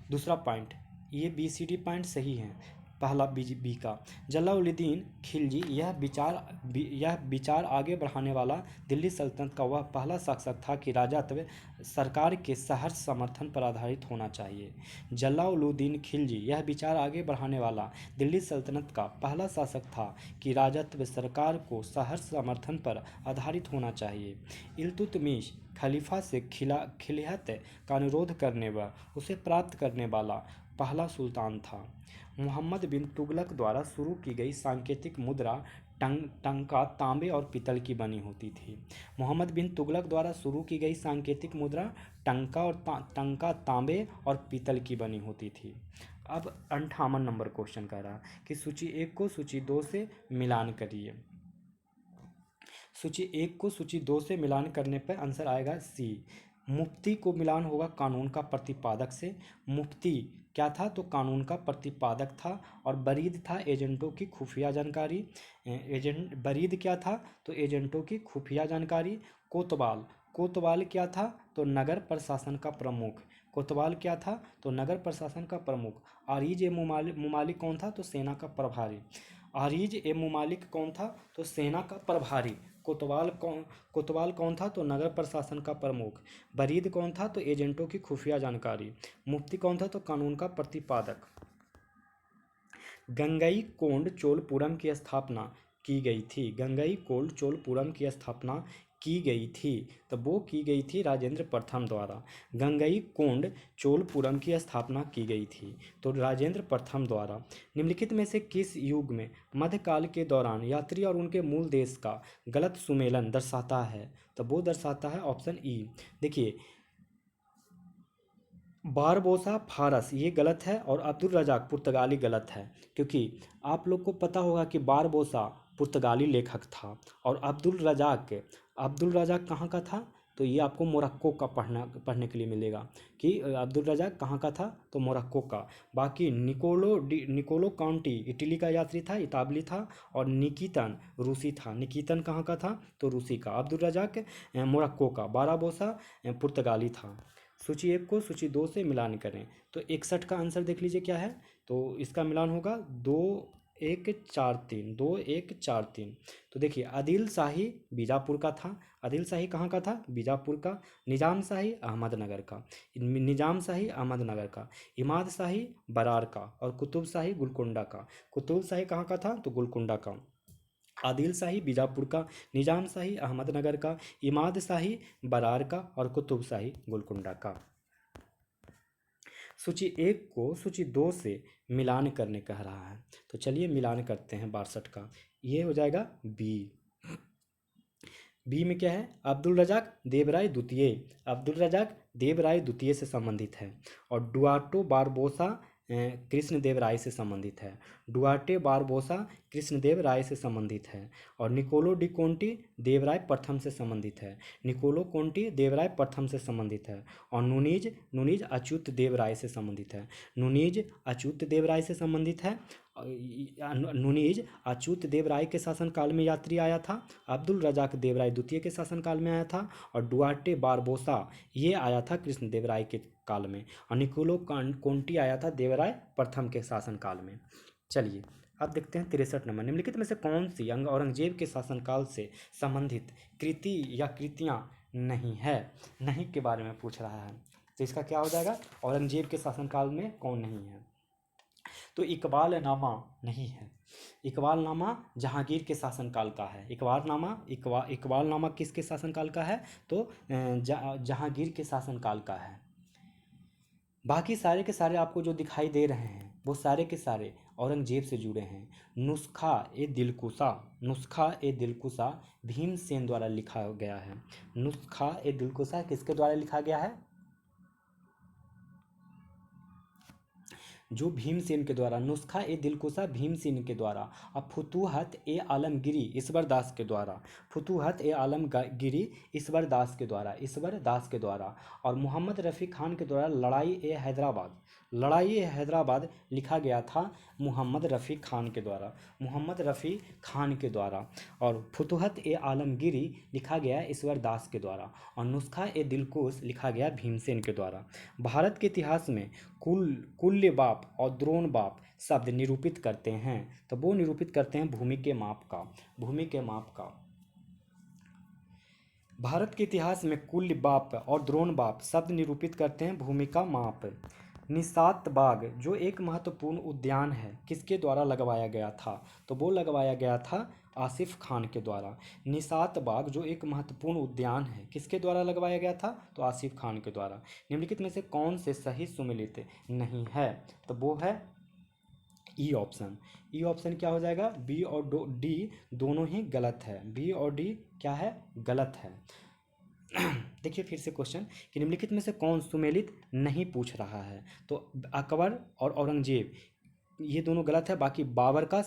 दूसरा पॉइंट, ये बी सी डी पॉइंट सही है। पहला बी का, जलालुद्दीन खिलजी यह विचार आगे बढ़ाने वाला दिल्ली सल्तनत का वह पहला शासक था कि राजत्व सरकार के सहर्ष समर्थन पर आधारित होना चाहिए। जलालुद्दीन खिलजी यह विचार आगे बढ़ाने वाला दिल्ली सल्तनत का पहला शासक था कि राजत्व सरकार को सहर्ष समर्थन पर आधारित होना चाहिए। इल्तुतमिश खलीफा से खिलाफत का अनुरोध करने व उसे प्राप्त करने वाला पहला सुल्तान था। मोहम्मद बिन तुगलक द्वारा शुरू की गई सांकेतिक मुद्रा टंका तांबे और पीतल की बनी होती थी। मोहम्मद बिन तुगलक द्वारा शुरू की गई सांकेतिक मुद्रा टंका तांबे और पीतल की बनी होती थी। अब 58 नंबर क्वेश्चन कह रहा कि सूची 1 को सूची 2 से मिलान करिए। सूची 1 को सूची 2 से मिलान करने पर आंसर आएगा सी। मुफ्ती को मिलान होगा कानून का प्रतिपादक से। मुफ्ती क्या था? तो कानून का प्रतिपादक था। और बरीद था एजेंटों की खुफिया जानकारी। बरीद क्या था? तो एजेंटों की खुफिया जानकारी। कोतवाल, कोतवाल क्या था? तो नगर प्रशासन का प्रमुख। कोतवाल क्या था? तो नगर प्रशासन का प्रमुख। आरिज ए मुमालिक कौन था? तो सेना का प्रभारी। आरिज ए मुमालिक कौन था? तो सेना का प्रभारी। कोतवाल कौन था? तो नगर प्रशासन का प्रमुख। बरीद कौन था? तो एजेंटों की खुफिया जानकारी। मुफ्ती कौन था? तो कानून का प्रतिपादक। गंगईकोंड चोलपुरम की स्थापना की गई थी। गंगईकोंड चोलपुरम की स्थापना की गई थी, तो वो की गई थी राजेंद्र प्रथम द्वारा। गंगईकोंड चोलपुरम की स्थापना की गई थी, तो राजेंद्र प्रथम द्वारा। निम्नलिखित में से किस युग में मध्यकाल के दौरान यात्री और उनके मूल देश का गलत सुमेलन दर्शाता है? तो वो दर्शाता है ऑप्शन ई। देखिए बारबोसा फारस ये गलत है और अब्दुल रजाक पुर्तगाली गलत है, क्योंकि आप लोग को पता होगा कि बारबोसा पुर्तगाली लेखक था और अब्दुल रजाक कहाँ का था? तो ये आपको मोरक्को का पढ़ने के लिए मिलेगा कि अब्दुल रजाक कहाँ का था? तो मोरक्को का। बाकी निकोलो काउंटी इटली का यात्री था, इताबली था। और निकितन रूसी था। निकितन कहाँ का था? तो रूसी का। अब्दुल रजाक मोरक्को का। बारबोसा पुर्तगाली था। सूची 1 को सूची 2 से मिलान करें, तो 61 का आंसर देख लीजिए क्या है। तो इसका मिलान होगा 2143, 2143। तो देखिए आदिल शाही बीजापुर का था। आदिल शाही कहाँ का था? बीजापुर का। निजाम शाही अहमदनगर का। निजाम शाही अहमदनगर का। इमाद शाही बरार का। और कुतुब शाही गोलकुंडा का। कुतुब शाही कहाँ का था? तो गोलकुंडा का। आदिल शाही बीजापुर का, निजाम शाही अहमदनगर का, इमाद शाही बरार का और कुतुब शाही गोलकुंडा का। सूची 1 को सूची 2 से मिलान करने कह रहा है, तो चलिए मिलान करते हैं 62 का। ये हो जाएगा बी। बी में क्या है? अब्दुल रजाक देवराय द्वितीय। अब्दुल रजाक देवराय द्वितीय से संबंधित है। और डुआर्टो बारबोसा कृष्णदेव राय से संबंधित है। डुआर्टे बारबोसा कृष्णदेव राय से संबंधित है। और निकोलो डी कोंटी देवराय प्रथम से संबंधित है। निकोलो कोंटी देवराय प्रथम से संबंधित है। और नुनीज अच्युत देव राय से संबंधित है। नुनीज अच्युत देव राय से संबंधित है। नुनीज अच्युत देव राय के शासनकाल में यात्री आया था, अब्दुल रजाक देव राय द्वितीय के शासनकाल में आया था, और डुआर्टे बारबोसा ये आया था कृष्ण देव राय के काल में, और निकोलो कोंटी आया था देवराय प्रथम के शासनकाल में। चलिए अब देखते हैं 63 नंबर, निम्नलिखित में से कौन सी अंग औरंगजेब के शासनकाल से संबंधित कृति या कृतियाँ नहीं है। नहीं के बारे में पूछ रहा है, तो इसका क्या हो जाएगा, औरंगजेब के शासनकाल में कौन नहीं है। तो इकबालनामा नहीं है। इकबालनामा जहांगीर के शासनकाल का है। इकबालनामा किसके शासनकाल का है, तो जहांगीर के शासनकाल का है। बाकी सारे के सारे आपको जो दिखाई दे रहे हैं वो सारे के सारे औरंगजेब से जुड़े हैं। नुस्खा ए दिलकुशा भीमसेन द्वारा लिखा गया है। नुस्खा ए दिलकुशा किसके द्वारा लिखा गया है, जो भीमसेन के द्वारा। नुस्खा ए दिलकुशा भीमसेन के द्वारा। अब फुतूहत ए आलमगिरी ईश्वर दास के द्वारा। फुतूहत ए आलमगिरी ईश्वर दास के द्वारा। और मोहम्मद रफ़ी खान के द्वारा लड़ाई ए हैदराबाद लिखा गया था मोहम्मद रफ़ी खान के द्वारा। और फुतूहत ए आलमगिरी लिखा गया ईश्वर दास के द्वारा, और नुस्खा ए दिलकुश लिखा गया भीमसेन के द्वारा। भारत के इतिहास में कुल्य बाप और द्रोण बाप शब्द निरूपित करते हैं, तो वो निरूपित करते हैं भूमि के माप का। भारत के इतिहास में कुल्य बाप और द्रोण बाप शब्द निरूपित करते हैं भूमि का माप। निशात बाग जो एक महत्वपूर्ण उद्यान है किसके द्वारा लगवाया गया था, तो वो लगवाया गया था आसिफ खान के द्वारा। निशात बाग जो एक महत्वपूर्ण उद्यान है किसके द्वारा लगवाया गया था, तो आसिफ खान के द्वारा। निम्नलिखित में से कौन से सही सुमेलित नहीं है, तो वो है ई ऑप्शन। ई ऑप्शन क्या हो जाएगा, बी और डी दोनों ही गलत है। बी और डी क्या है, गलत है। देखिए फिर से क्वेश्चन कि निम्नलिखित में से कौन सुमेलित नहीं पूछ रहा है, तो अकबर और औरंगजेब ये दोनों गलत है। बाकी बाबर का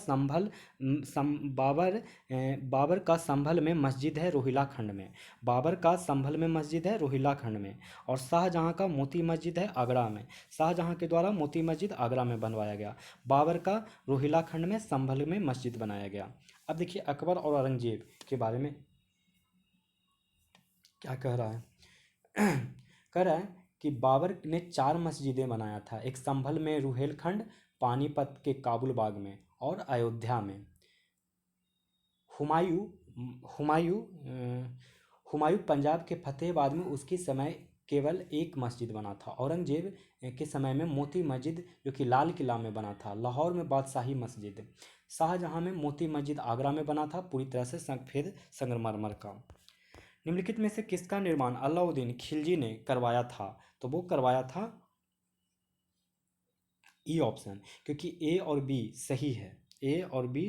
संभल में मस्जिद है रोहिला खंड में। और शाहजहां का मोती मस्जिद है आगरा में। शाहजहां के द्वारा मोती मस्जिद आगरा में बनवाया गया। बाबर का रोहिला खंड में संभल में मस्जिद बनाया गया। अब देखिए अकबर और औरंगजेब के बारे में क्या कह रहा है। कह रहा है कि बाबर ने 4 मस्जिदें बनाया था, एक संभल में रुहेलखंड, पानीपत के काबुल बाग में, और अयोध्या में। हुमायूं पंजाब के फतेहाबाद में उसके समय केवल एक मस्जिद बना था। औरंगजेब के समय में मोती मस्जिद जो कि लाल किला में बना था। लाहौर में बादशाही मस्जिद। शाहजहां में मोती मस्जिद आगरा में बना था पूरी तरह से सफ़ेद संगमरमर का। निम्नलिखित में से किसका निर्माण अलाउद्दीन खिलजी ने करवाया था, तो वो करवाया था ई ऑप्शन, क्योंकि ए और बी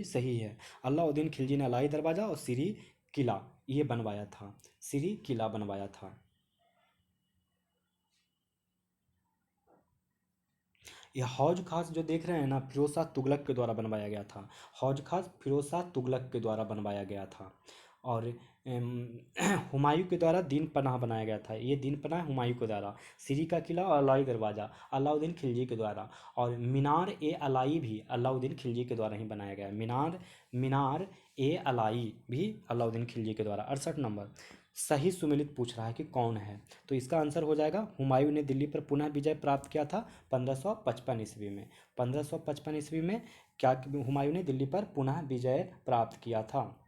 सही है। अलाउद्दीन खिलजी ने अलाई दरवाज़ा और सीरी किला ये बनवाया था। यह हौज खास जो देख रहे हैं ना, फिरोज शाह तुगलक के द्वारा बनवाया गया था। हौज खास फिरोज शाह तुगलक के द्वारा बनवाया गया था। और हुमायूं के द्वारा दीन पनाह बनाया गया था। ये दीन पनाह हुमायूं के द्वारा। सीरी का किला और अलाई दरवाज़ा अलाउद्दीन खिलजी के द्वारा। और मीनार ए अलाई भी अलाउद्दीन खिलजी के द्वारा ही बनाया गया है। मीनार ए अलाई भी अलाउद्दीन खिलजी के द्वारा। 68 नंबर, सही सुमेलित पूछ रहा है कि कौन है, तो इसका आंसर हो जाएगा हुमायूं ने दिल्ली पर पुनः विजय प्राप्त किया था 1555 ईस्वी में। 1555 ईस्वी में क्या हुमायूं ने दिल्ली पर पुनः विजय प्राप्त किया था।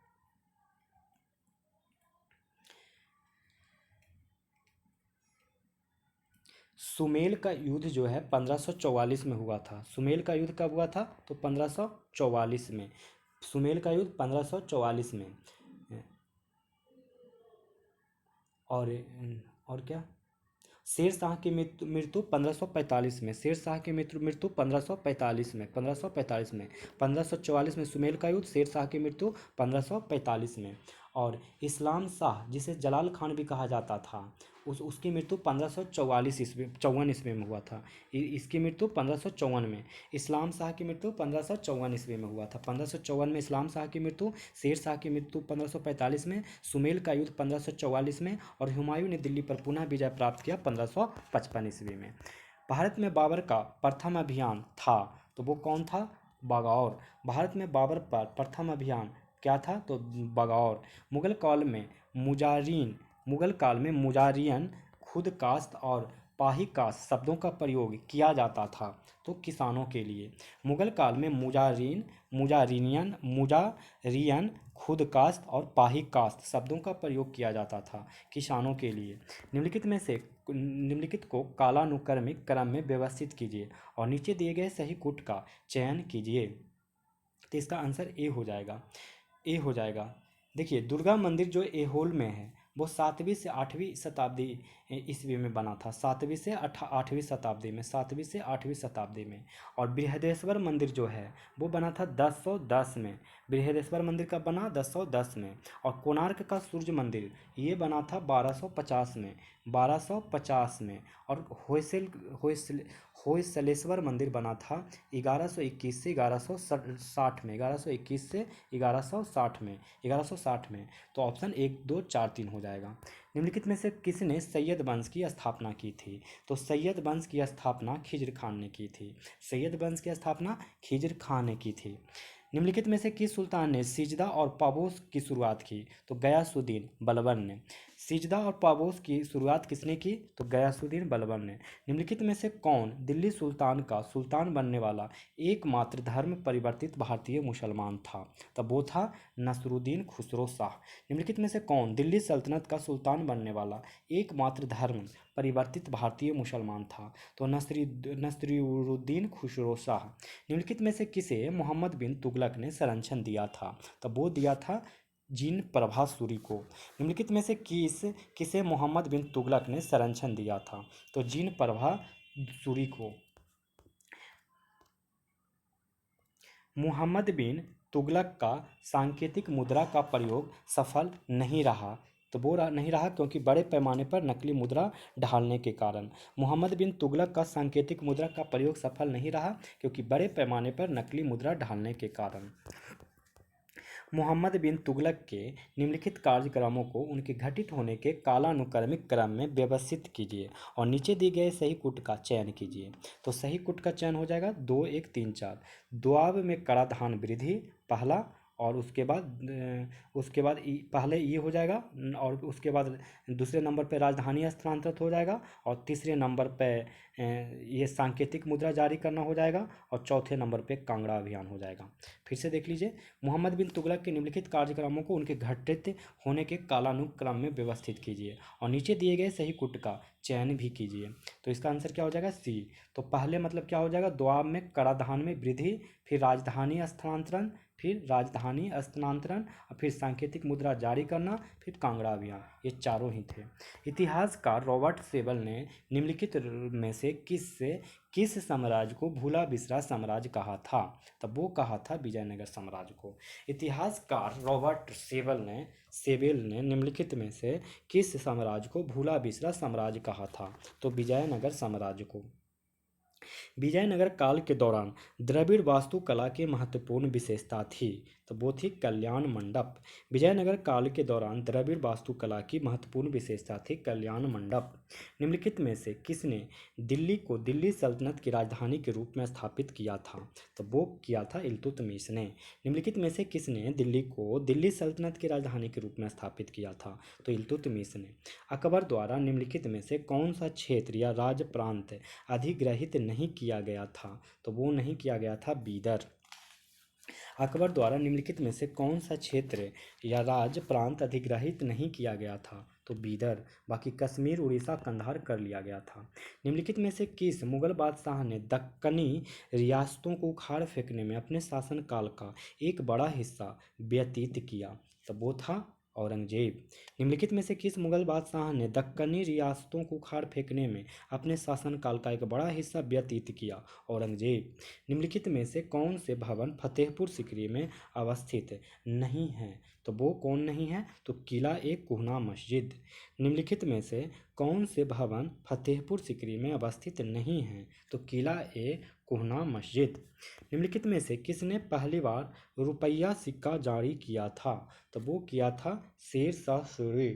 सुमेल का युद्ध जो है 1544 में हुआ था। सुमेल का युद्ध कब हुआ था, तो 1544 में। सुमेल का युद्ध 1544 में। और क्या, शेर शाह की मृत्यु 1545 में। शेर शाह की मृत्यु 1545 में। 1544 में सुमेल का युद्ध, शेर शाह की मृत्यु 1545 में। और इस्लाम शाह जिसे जलाल खान भी कहा जाता था उसकी मृत्यु 1554 ईस्वी में हुआ था। इसकी मृत्यु 1554 में। इस्लाम शाह की मृत्यु 1554 ईस्वी में हुआ था। 1554 में इस्लाम शाह की मृत्यु, शेर शाह की मृत्यु 1545 में, सुमेल का युद्ध 1544 में, और हुमायूं ने दिल्ली पर पुनः विजय प्राप्त किया 1555 ईस्वी में। भारत में बाबर का प्रथम अभियान था, तो वो कौन था, बगौर। भारत में बाबर पर प्रथम अभियान क्या था? तो बगौर। मुगल काल में मुजारियन, खुद कास्त और पाही कास्त शब्दों का प्रयोग किया जाता था तो किसानों के लिए। मुगल काल में मुजारियन, खुद कास्त और पाही कास्त शब्दों का प्रयोग किया जाता था किसानों के लिए। निम्नलिखित को कालानुक्रमिक क्रम में व्यवस्थित कीजिए और नीचे दिए गए सही कूट का चयन कीजिए। तो इसका आंसर ए हो जाएगा। देखिए, दुर्गा मंदिर जो ऐहोल में है वो 7वीं से 8वीं शताब्दी ईस्वी में बना था। 7वीं से 8वीं शताब्दी में। और बृहदेश्वर मंदिर जो है वो बना था 1010 में। बृहदेश्वर मंदिर कब बना? 1010 में। और कोणार्क का सूर्य मंदिर ये बना था 1250 में। और होयसलेश्वर मंदिर बना था 1121 से 1160 में। 1160 में। तो ऑप्शन 1, 2, 4, 3 हो जाएगा। निम्नलिखित में से किसने सैयद वंश की स्थापना की थी? तो सैयद वंश की स्थापना खिज्र खान ने की थी। सैयद वंश की स्थापना खिज्र खान ने की थी। निम्नलिखित में से किस सुल्तान ने सिजदा और पाबोस की शुरुआत की? तो गयासुद्दीन बलबन ने। सिजदा और पाबोस की शुरुआत किसने की? तो गयासुद्दीन बलबन ने। निम्नलिखित में से कौन दिल्ली सुल्तान का सुल्तान बनने वाला एकमात्र धर्म परिवर्तित भारतीय मुसलमान था? तब वो था नसरुद्दीन खुसरो शाह। निम्नलिखित में से कौन दिल्ली सल्तनत का सुल्तान बनने वाला एकमात्र धर्म परिवर्तित भारतीय मुसलमान था? तो नसरुद्दीन खुसरो शाह। निम्नलिखित में से किसे मोहम्मद बिन तुगलक ने संरक्षण दिया था? तब वो दिया था जीन प्रभा सूरी को। निम्नलिखित में से किसे मोहम्मद बिन तुगलक ने संरक्षण दिया था? तो जीन प्रभा सूरी को। मुहम्मद बिन तुगलक का सांकेतिक मुद्रा का प्रयोग सफल नहीं रहा। तो वो नहीं रहा क्योंकि बड़े पैमाने पर नकली मुद्रा ढालने के कारण। मुहम्मद बिन तुगलक का सांकेतिक मुद्रा का प्रयोग सफल नहीं रहा क्योंकि बड़े पैमाने पर नकली मुद्रा ढालने के कारण। मोहम्मद बिन तुगलक के निम्नलिखित कार्यक्रमों को उनके घटित होने के कालानुक्रमिक क्रम में व्यवस्थित कीजिए और नीचे दिए गए सही कूट का चयन कीजिए। तो सही कूट का चयन हो जाएगा 2, 1, 3, 4। दोआब में कराधान वृद्धि पहला, और उसके बाद पहले ये हो जाएगा, और उसके बाद दूसरे नंबर पे राजधानी स्थानांतरित हो जाएगा, और तीसरे नंबर पे ये सांकेतिक मुद्रा जारी करना हो जाएगा, और चौथे नंबर पे कांगड़ा अभियान हो जाएगा। फिर से देख लीजिए, मोहम्मद बिन तुगलक के निम्नलिखित कार्यक्रमों को उनके घटित होने के कालानुक्रम में व्यवस्थित कीजिए और नीचे दिए गए सही कूट का चयन भी कीजिए। तो इसका आंसर क्या हो जाएगा? सी। तो पहले मतलब क्या हो जाएगा? दोआब में कराधान में वृद्धि, फिर राजधानी स्थानांतरण, और फिर सांकेतिक मुद्रा जारी करना, फिर कांगड़ा अभियान। ये चारों ही थे। इतिहासकार रॉबर्ट सेबल ने निम्नलिखित में से किस साम्राज्य को भूला बिसरा साम्राज्य कहा था? तब वो कहा था विजयनगर साम्राज्य को। इतिहासकार रॉबर्ट सेबेल ने निम्नलिखित में से किस साम्राज्य को भूला बिसरा साम्राज्य कहा था? तो विजयनगर साम्राज्य को। विजयनगर काल के दौरान द्रविड़ वास्तुकला की महत्वपूर्ण विशेषता थी। तो वो थी कल्याण मंडप। विजयनगर काल के दौरान द्रविड़ वास्तुकला की महत्वपूर्ण विशेषता थी कल्याण मंडप। निम्नलिखित में से किसने दिल्ली को दिल्ली सल्तनत की राजधानी के रूप में स्थापित किया था? तो वो किया था इल्तुतमिश ने। निम्नलिखित में से किसने दिल्ली को दिल्ली सल्तनत की राजधानी के रूप में स्थापित किया था? तो इल्तुतमिश ने। अकबर द्वारा निम्नलिखित में से कौन सा क्षेत्र या राज प्रांत अधिग्रहित नहीं किया गया था? तो वो नहीं किया गया था बीदर। अकबर द्वारा निम्नलिखित में से कौन सा क्षेत्र या राज प्रांत अधिग्रहित नहीं किया गया था? तो बीदर। बाकी कश्मीर, उड़ीसा, कंधार कर लिया गया था। निम्नलिखित में से किस मुगल बादशाह ने दक्कनी रियासतों को उखाड़ फेंकने में अपने शासनकाल का एक बड़ा हिस्सा व्यतीत किया? तो वो था औरंगजेब। निम्नलिखित में से किस मुगल बादशाह ने दक्कनी रियासतों को उखाड़ फेंकने में अपने शासनकाल का एक बड़ा हिस्सा व्यतीत किया? औरंगजेब। निम्नलिखित में से कौन से भवन फतेहपुर सीकरी में अवस्थित नहीं है? तो वो कौन नहीं है? तो किला ए कुहना मस्जिद। निम्नलिखित में से कौन से भवन फतेहपुर सीकरी में अवस्थित नहीं है? तो किला ए कुहना मस्जिद। निम्नलिखित में से किसने पहली बार रुपया सिक्का जारी किया था? तो वो किया था शेर शाह सूरी।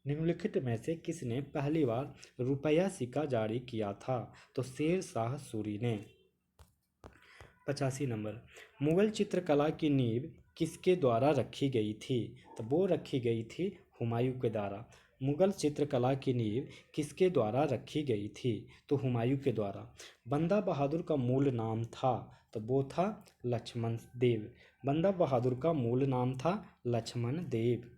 निम्नलिखित में से किसने पहली बार रुपया सिक्का जारी किया था? तो शेर शाह सूरी ने। 85 नंबर, मुगल चित्रकला की नींव किसके द्वारा रखी गई थी? तो वो रखी गई थी हुमायूं के द्वारा। मुगल चित्रकला की नींव किसके द्वारा रखी गई थी? तो हुमायूं के द्वारा। बंदा बहादुर का मूल नाम था? तो वो था लक्ष्मण देव। बंदा बहादुर का मूल नाम था लक्ष्मण देव।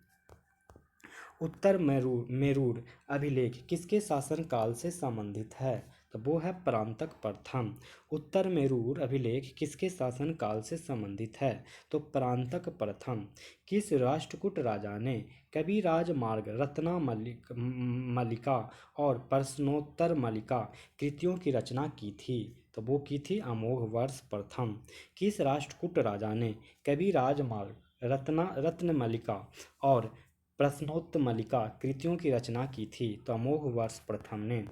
उत्तर मेरूर अभिलेख किसके शासनकाल से संबंधित है? तो वो है परांतक प्रथम। उत्तर मेरूर अभिलेख किसके शासनकाल से संबंधित है? तो परांतक प्रथम। किस राष्ट्रकूट राजा ने कवि राजमार्ग, रत्ना मलिका और प्रश्नोत्तर मलिका कृतियों की रचना की थी? तो वो की थी अमोघ वर्ष प्रथम। किस राष्ट्रकूट राजा ने कवि राजमार्ग, रत्न मलिका और प्रश्नोत्तर मलिका कृतियों की रचना की थी? तो अमोघ वर्ष प्रथम ने।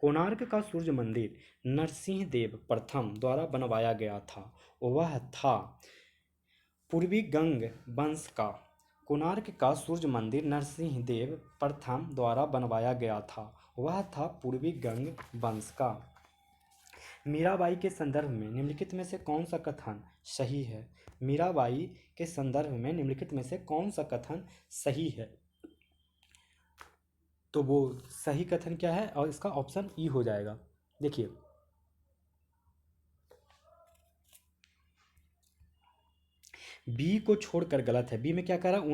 कोणार्क का सूर्य मंदिर नरसिंह देव प्रथम द्वारा बनवाया गया था, वह था पूर्वी गंग वंश का। कोणार्क का सूर्य मंदिर नरसिंह देव प्रथम द्वारा बनवाया गया था, वह था पूर्वी गंग वंश का। मीराबाई के संदर्भ में निम्नलिखित में से कौन सा कथन सही है? मीराबाई के संदर्भ में निम्नलिखित में से कौन सा कथन सही है? तो वो सही कथन क्या है? और इसका ऑप्शन ई हो जाएगा। देखिए, बी को छोड़कर गलत है। बी में क्या कह रहा है?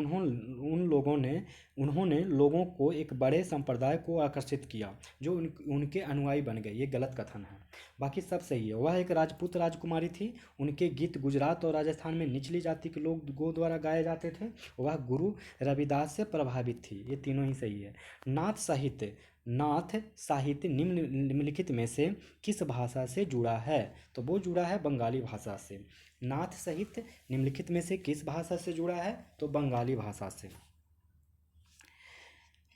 उन्होंने लोगों को एक बड़े संप्रदाय को आकर्षित किया जो उनके अनुयायी बन गए। ये गलत कथन है। बाकी सब सही है। वह एक राजपूत राजकुमारी थी। उनके गीत गुजरात और राजस्थान में निचली जाति के लोगों द्वारा गाए जाते थे। वह गुरु रविदास से प्रभावित थी। ये तीनों ही सही है। नाथ साहित्य निम्नलिखित में से किस भाषा से जुड़ा है? तो वो जुड़ा है बंगाली भाषा से। नाथ साहित्य निम्नलिखित में से किस भाषा से जुड़ा है? तो बंगाली भाषा से।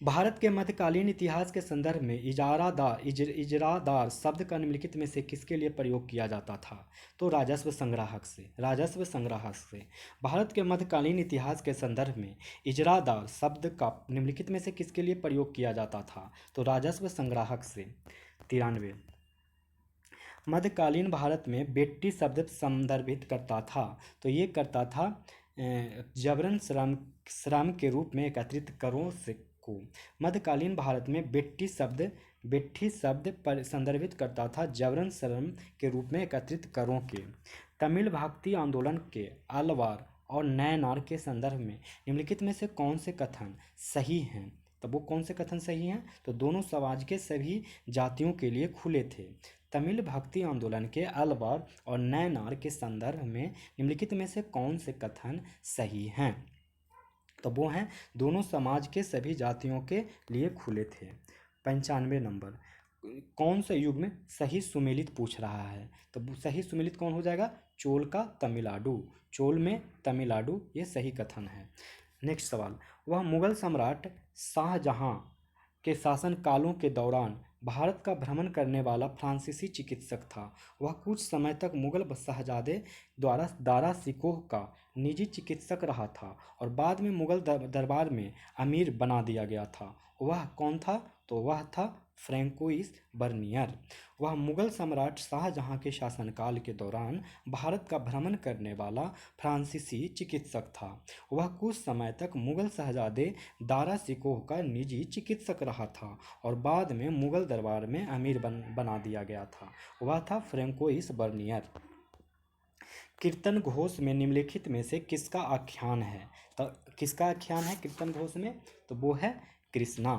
भारत के मध्यकालीन इतिहास के संदर्भ में इजरादार शब्द का निम्नलिखित में से किसके लिए प्रयोग किया जाता था? तो राजस्व संग्राहक से। भारत के मध्यकालीन इतिहास के संदर्भ में इजरादार शब्द का निम्नलिखित में से किसके लिए प्रयोग किया जाता था? तो राजस्व संग्राहक से। 93, मध्यकालीन भारत में बेट्टी शब्द संदर्भित करता था? तो ये करता था जबरन श्रम के रूप में एकत्रित करों से को। मध्यकालीन भारत में बेट्टी शब्द पर संदर्भित करता था जबरन श्रम के रूप में एकत्रित करों के। तमिल भक्ति आंदोलन के अलवार और नयनार के संदर्भ में निम्नलिखित में से कौन से कथन सही हैं? तो वो कौन से कथन सही हैं? तो दोनों समाज के सभी जातियों के लिए खुले थे। तमिल भक्ति आंदोलन के अलवार और नयनार के संदर्भ में निम्नलिखित में से कौन से कथन सही हैं? तो वो हैं दोनों समाज के सभी जातियों के लिए खुले थे। 95 नंबर, कौन से युग में सही सुमेलित पूछ रहा है? तो सही सुमेलित कौन हो जाएगा? चोल का तमिलनाडु। चोल में तमिलनाडु, ये सही कथन है। नेक्स्ट सवाल, वह मुगल सम्राट शाहजहां के शासन कालों के दौरान भारत का भ्रमण करने वाला फ्रांसीसी चिकित्सक था। वह कुछ समय तक मुगल शहजादे द्वारा दारा शिकोह का निजी चिकित्सक रहा था और बाद में मुगल दरबार में अमीर बना दिया गया था। वह कौन था? तो वह था फ्रैंकोइस बर्नियर। वह मुगल सम्राट शाहजहां के शासनकाल के दौरान भारत का भ्रमण करने वाला फ्रांसीसी चिकित्सक था। वह कुछ समय तक मुगल शहजादे दारा शिकोह का निजी चिकित्सक रहा था और बाद में मुगल दरबार में अमीर बना दिया गया था। वह था फ्रैंकोइस बर्नियर। कीर्तन घोष में निम्नलिखित में से किसका आख्यान है? तो किसका आख्यान है कीर्तन घोष में? तो वो है कृष्ण।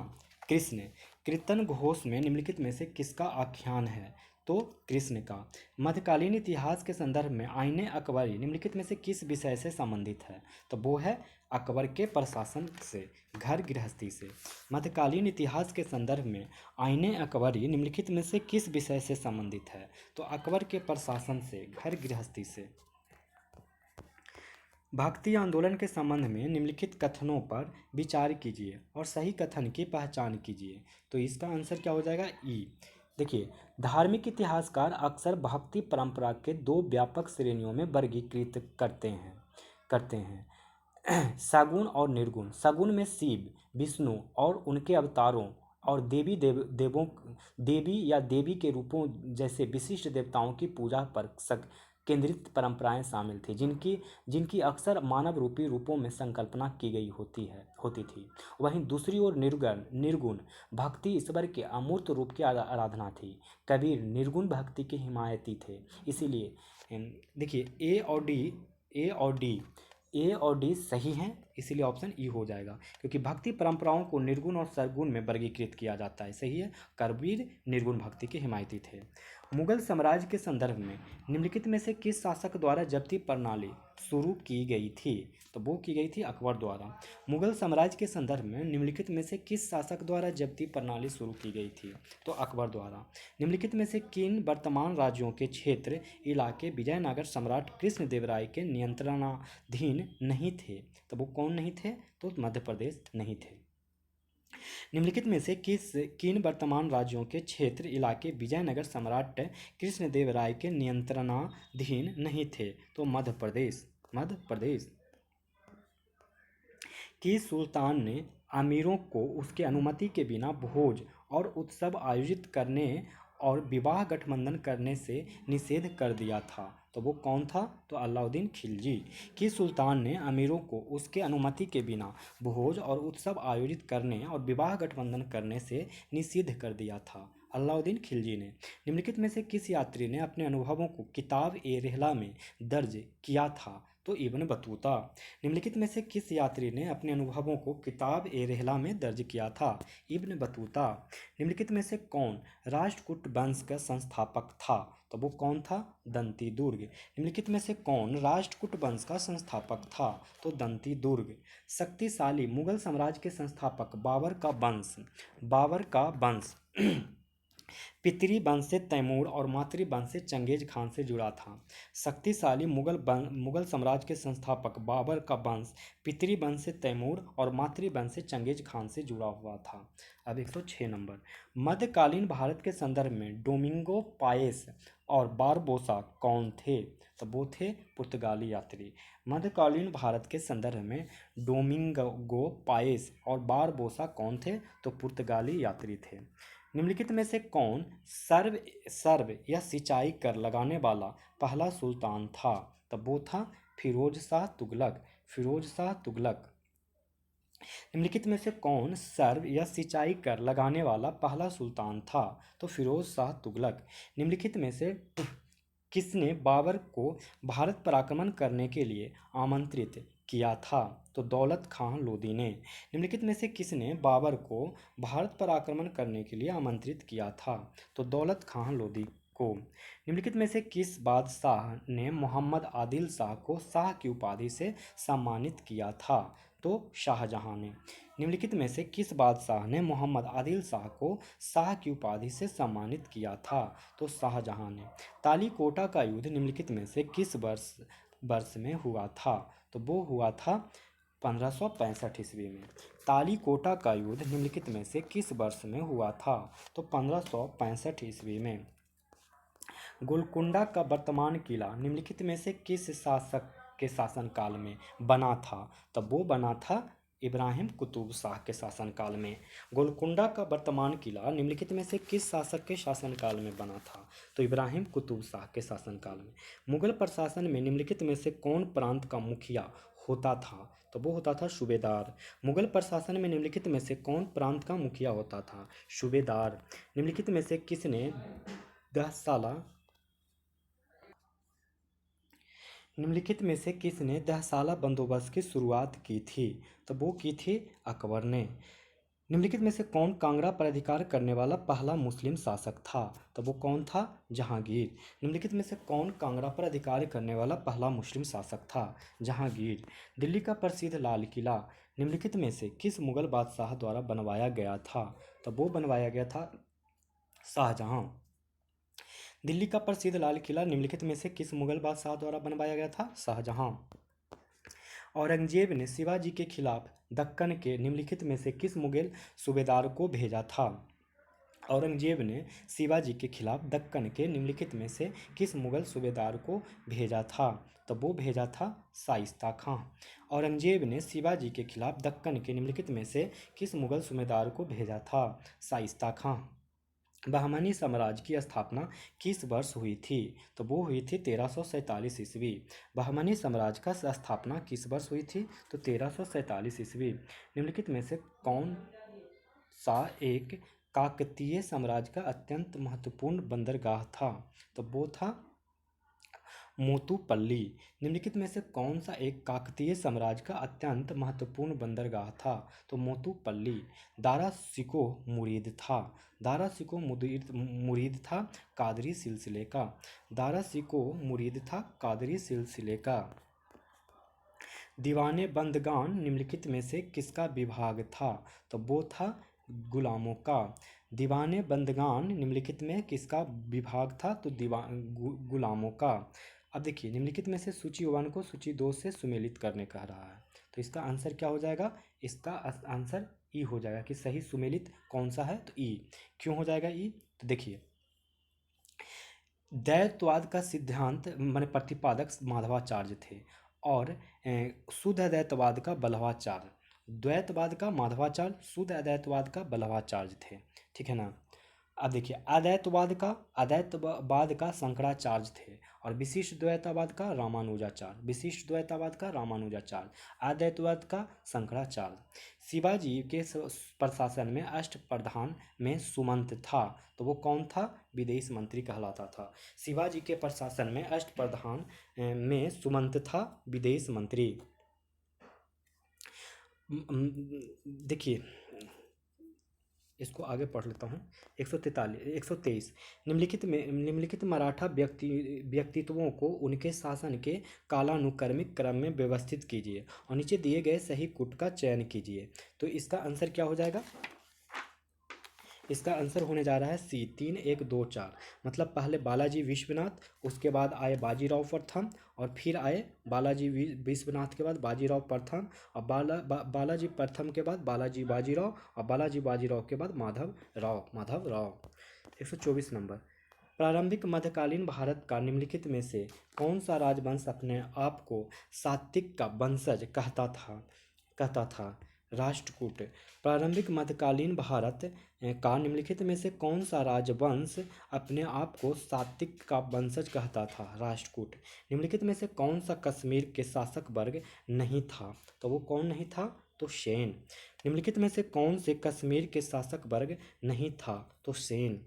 कीर्तन घोष में निम्नलिखित में से किसका आख्यान है? तो कृष्ण का। मध्यकालीन इतिहास के संदर्भ में आईने अकबरी निम्नलिखित में से किस विषय से संबंधित है? तो वो है अकबर के प्रशासन से, घर गृहस्थी से। मध्यकालीन इतिहास के संदर्भ में आईने अकबरी निम्नलिखित में से किस विषय से संबंधित है? तो अकबर के प्रशासन से, घर गृहस्थी से। भक्ति आंदोलन के संबंध में निम्नलिखित कथनों पर विचार कीजिए और सही कथन की पहचान कीजिए। तो इसका आंसर क्या हो जाएगा? ई। देखिए, धार्मिक इतिहासकार अक्सर भक्ति परंपरा के दो व्यापक श्रेणियों में वर्गीकृत करते हैं सगुण और निर्गुण। सगुण में शिव, विष्णु और उनके अवतारों और देवी या देवी के रूपों जैसे विशिष्ट देवताओं की पूजा पर केंद्रित परंपराएं शामिल थी, जिनकी जिनकी अक्सर मानव रूपी रूपों में संकल्पना की गई होती थी। वहीं दूसरी ओर निर्गुण भक्ति ईश्वर के अमूर्त रूप की आराधना थी। कबीर निर्गुण भक्ति के हिमायती थे। इसीलिए देखिए ए और डी सही हैं, इसीलिए ऑप्शन ई हो जाएगा, क्योंकि भक्ति परंपराओं को निर्गुण और सरगुण में वर्गीकृत किया जाता है। सही है, कबीर निर्गुण भक्ति के हिमायती थे। मुगल साम्राज्य के संदर्भ में निम्नलिखित में से किस शासक द्वारा जब्ती प्रणाली शुरू की गई थी? तो वो की गई थी अकबर द्वारा। मुगल साम्राज्य के संदर्भ में निम्नलिखित में से किस शासक द्वारा जब्ती प्रणाली शुरू की गई थी? तो अकबर द्वारा। निम्नलिखित में से किन वर्तमान राज्यों के क्षेत्र इलाके विजयनगर सम्राट कृष्णदेवराय के नियंत्रणाधीन नहीं थे? तो वो कौन नहीं थे? तो मध्य प्रदेश नहीं थे। निम्नलिखित में से किन वर्तमान राज्यों के क्षेत्र इलाके विजयनगर सम्राट कृष्णदेवराय के नियंत्रणाधीन नहीं थे? तो मध्य प्रदेश। कि सुल्तान ने अमीरों को उसके अनुमति के बिना भोज और उत्सव आयोजित करने और विवाह गठबंधन करने से निषेध कर दिया था? तो वो कौन था? तो अलाउद्दीन खिलजी। कि सुल्तान ने अमीरों को उसके अनुमति के बिना भोज और उत्सव आयोजित करने और विवाह गठबंधन करने से निषेध कर दिया था? अलाउद्दीन खिलजी ने। निम्नलिखित में से किस यात्री ने अपने अनुभवों को किताब ए रिहला में दर्ज किया था? तो इब्न बतूता। निम्नलिखित में से किस यात्री ने अपने अनुभवों को किताब ए रिहला में दर्ज किया था? Ibn Battuta. निम्नलिखित में से कौन राष्ट्रकूट वंश का संस्थापक था? तो वो कौन था? दंती दुर्ग। निम्नलिखित में से कौन राष्ट्रकूट वंश का संस्थापक था? तो दंती दुर्ग। शक्तिशाली मुगल साम्राज्य के संस्थापक बाबर का वंश पितृवंश से तैमूर और मातृवंश से चंगेज खान से जुड़ा था। शक्तिशाली मुगल साम्राज्य के संस्थापक बाबर का वंश पितृवंश से तैमूर और मातृवंश से चंगेज खान से जुड़ा हुआ था। अब 106 नंबर, मध्यकालीन भारत के संदर्भ में डोमिंगो पाएस और बारबोसा कौन थे? तो वो थे पुर्तगाली यात्री। मध्यकालीन भारत के संदर्भ में डोमिंगो पाएस और बारबोसा कौन थे? तो पुर्तगाली यात्री थे। निम्नलिखित में से कौन सर्व या सिंचाई कर लगाने वाला पहला सुल्तान था? तब वो था फिरोज शाह तुगलक। निम्नलिखित में से कौन सर्व या सिंचाई कर लगाने वाला पहला सुल्तान था? तो फिरोज शाह तुगलक। निम्नलिखित में से किसने बाबर को भारत पर आक्रमण करने के लिए आमंत्रित किया था? तो दौलत खां लोदी ने। निम्नलिखित में से किसने बाबर को भारत पर आक्रमण करने के लिए आमंत्रित किया था? तो दौलत खां लोदी को। निम्नलिखित में से किस बादशाह ने मोहम्मद आदिल शाह को शाह की उपाधि से सम्मानित किया था? तो शाहजहां ने। निम्नलिखित में से किस बादशाह ने मोहम्मद आदिल शाह को शाह की उपाधि से सम्मानित किया था? तो शाहजहां ने। तालीकोटा का युद्ध निम्नलिखित में से किस वर्ष में हुआ था? तो वो हुआ था 1565 ईस्वी में। तालीकोटा का युद्ध निम्नलिखित में से किस वर्ष में हुआ था? तो 1565 ईस्वी में। गोलकुंडा का वर्तमान किला निम्नलिखित में से किस शासक के शासनकाल में बना था? तब वो बना था इब्राहिम कुतुब शाह के शासनकाल में। गोलकुंडा का वर्तमान किला निम्नलिखित में से किस शासक के शासनकाल में बना था? तो इब्राहिम कुतुब शाह के शासनकाल में। मुगल प्रशासन में निम्नलिखित में से कौन प्रांत का मुखिया होता था? तो वो होता था सूबेदार। मुगल प्रशासन में निम्नलिखित में से कौन प्रांत का मुखिया होता था? सूबेदार। निम्नलिखित में से किसने 10 साला निम्नलिखित में से किसने 10 साला बंदोबस्त की शुरुआत की थी? तो वो की थी अकबर ने। निम्नलिखित में से कौन कांगड़ा पर अधिकार करने वाला पहला मुस्लिम शासक था? तो वो कौन था? जहांगीर। निम्नलिखित में से कौन कांगड़ा पर अधिकार करने वाला पहला मुस्लिम शासक था? जहांगीर। दिल्ली का प्रसिद्ध लाल किला निम्नलिखित में से किस मुगल बादशाह द्वारा बनवाया गया था? तो वो बनवाया गया था शाहजहां। दिल्ली का प्रसिद्ध लाल किला निम्नलिखित में से किस मुगल बादशाह द्वारा बनवाया गया था? शाहजहां। औरंगजेब ने शिवाजी के खिलाफ दक्कन के निम्नलिखित में से किस मुगल सूबेदार को भेजा था? औरंगजेब ने शिवाजी के खिलाफ दक्कन के निम्नलिखित में से किस मुगल सूबेदार को भेजा था? तो वो भेजा था शाइस्ता खां। औरंगजेब ने शिवाजी के खिलाफ दक्कन के निम्नलिखित में से किस मुगल सूबेदार को भेजा था? शाइस्ता खां। बहमनी साम्राज्य की स्थापना किस वर्ष हुई थी? तो वो हुई थी 1347 ईस्वी। बहमनी साम्राज्य का स्थापना किस वर्ष हुई थी? तो 1347 ईस्वी। निम्नलिखित में से कौन सा एक काकतीय साम्राज्य का अत्यंत महत्वपूर्ण बंदरगाह था? तो वो था मोतुपल्ली। निम्नलिखित में से कौन सा एक काकतीय साम्राज्य का अत्यंत महत्वपूर्ण बंदरगाह था? तो मोतुपल्ली। दारा शिकोह मुरीद था। दारा शिकोह मुरीद था कादरी सिलसिले का। दारा शिकोह मुरीद था कादरी सिलसिले का। दीवाने बंदगान निम्नलिखित में से किसका विभाग था? तो वो था गुलामों का। दीवाने बंदगान निम्नलिखित में किसका विभाग था? तो गुलामों का। अब देखिए, निम्नलिखित में से सूची 1 को सूची 2 से सुमेलित करने कह रहा है। तो इसका आंसर क्या हो जाएगा? इसका आंसर ई हो जाएगा कि सही सुमेलित कौन सा है? तो ई। क्यों हो जाएगा ई? तो देखिए, द्वैतवाद का सिद्धांत माने प्रतिपादक माधवाचार्य थे और शुद्ध अद्वैतवाद का बल्लभाचार्य। द्वैतवाद का माधवाचार्य, शुद्ध अद्वैतवाद का बल्लभाचार्य थे। ठीक है ना? अब देखिए, अद्वैतवाद का शंकराचार्य थे और विशिष्ट द्वैतवाद का रामानुजाचार्य। विशिष्ट द्वैतवाद का रामानुजाचार्य, अद्वैतवाद का शंकराचार्य। शिवाजी के प्रशासन में अष्टप्रधान में सुमंत था। तो वो कौन था? विदेश मंत्री कहलाता था। शिवाजी के प्रशासन में अष्टप्रधान में सुमंत था विदेश मंत्री। देखिए, इसको आगे पढ़ लेता हूँ। 123 निम्नलिखित मराठा व्यक्तित्वों को उनके शासन के कालानुक्रमिक क्रम में व्यवस्थित कीजिए और नीचे दिए गए सही कूट का चयन कीजिए। तो इसका आंसर क्या हो जाएगा? इसका आंसर होने जा रहा है सी, 3 1 2 4। मतलब पहले बालाजी विश्वनाथ, उसके बाद आए बाजीराव प्रथम और फिर आए बालाजी विश्वनाथ के बाद बाजीराव प्रथम और बालाजी प्रथम के बाद बालाजी बाजीराव और बालाजी बाजीराव के बाद माधव राव। 124 नंबर। प्रारंभिक मध्यकालीन भारत का निम्नलिखित में से कौन सा राजवंश अपने आप को सात्विक का वंशज कहता था? राष्ट्रकूट। प्रारंभिक मध्यकालीन भारत का निम्नलिखित में से कौन सा राजवंश अपने आप को सात्विक का वंशज कहता था? राष्ट्रकूट। निम्नलिखित में से कौन सा कश्मीर के शासक वर्ग नहीं था? तो वो कौन नहीं था? तो सेन। निम्नलिखित में से कौन से कश्मीर के शासक वर्ग नहीं था? तो सेन।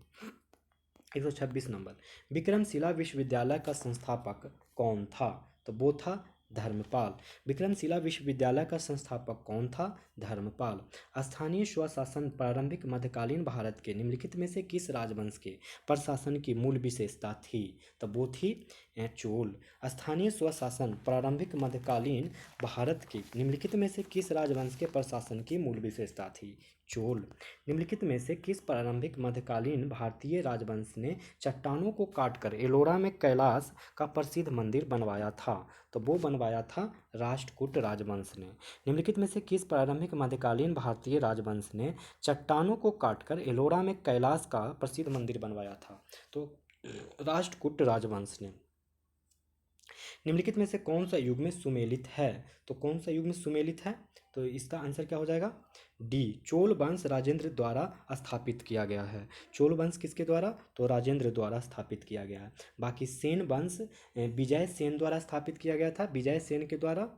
126 नंबर। विक्रमशिला विश्वविद्यालय का संस्थापक कौन था? तो वो था धर्मपाल। विक्रमशिला विश्वविद्यालय का संस्थापक कौन था? धर्मपाल। स्थानीय स्वशासन प्रारंभिक मध्यकालीन भारत के निम्नलिखित में से किस राजवंश के प्रशासन की मूल विशेषता थी? तो वो थी चोल। स्थानीय स्वशासन प्रारंभिक मध्यकालीन भारत के निम्नलिखित में से किस राजवंश के प्रशासन की मूल विशेषता थी? चोल। निम्नलिखित में से किस प्रारंभिक मध्यकालीन भारतीय राजवंश ने चट्टानों को काटकर एलोरा में कैलाश का प्रसिद्ध मंदिर बनवाया था? तो वो बनवाया था राष्ट्रकूट राजवंश ने। निम्नलिखित में से किस प्रारंभिक मध्यकालीन भारतीय राजवंश ने चट्टानों को काटकर एलोरा में कैलाश का प्रसिद्ध मंदिर बनवाया था? तो राष्ट्रकूट राजवंश ने। निम्नलिखित में से कौन सा युग में सुमेलित है? तो कौन सा युग में सुमेलित है? तो इसका आंसर क्या हो जाएगा? डी, चोल वंश राजेंद्र द्वारा स्थापित किया गया है। चोल वंश किसके द्वारा? तो राजेंद्र द्वारा स्थापित किया गया है। बाकी सेन वंश विजय सेन द्वारा स्थापित किया गया था। विजय सेन के द्वारा,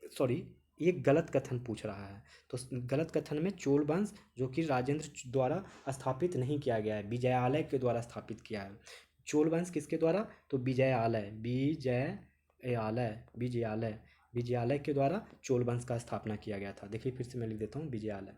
सॉरी, ये गलत कथन पूछ रहा है। तो गलत कथन में चोल वंश जो कि राजेंद्र द्वारा स्थापित नहीं किया गया है, विजयालय के द्वारा स्थापित किया है। चोल वंश किसके द्वारा? तो विजयालय के द्वारा चोल वंश का स्थापना किया गया था। देखिए, फिर से मैं लिख देता हूँ, विजयालय।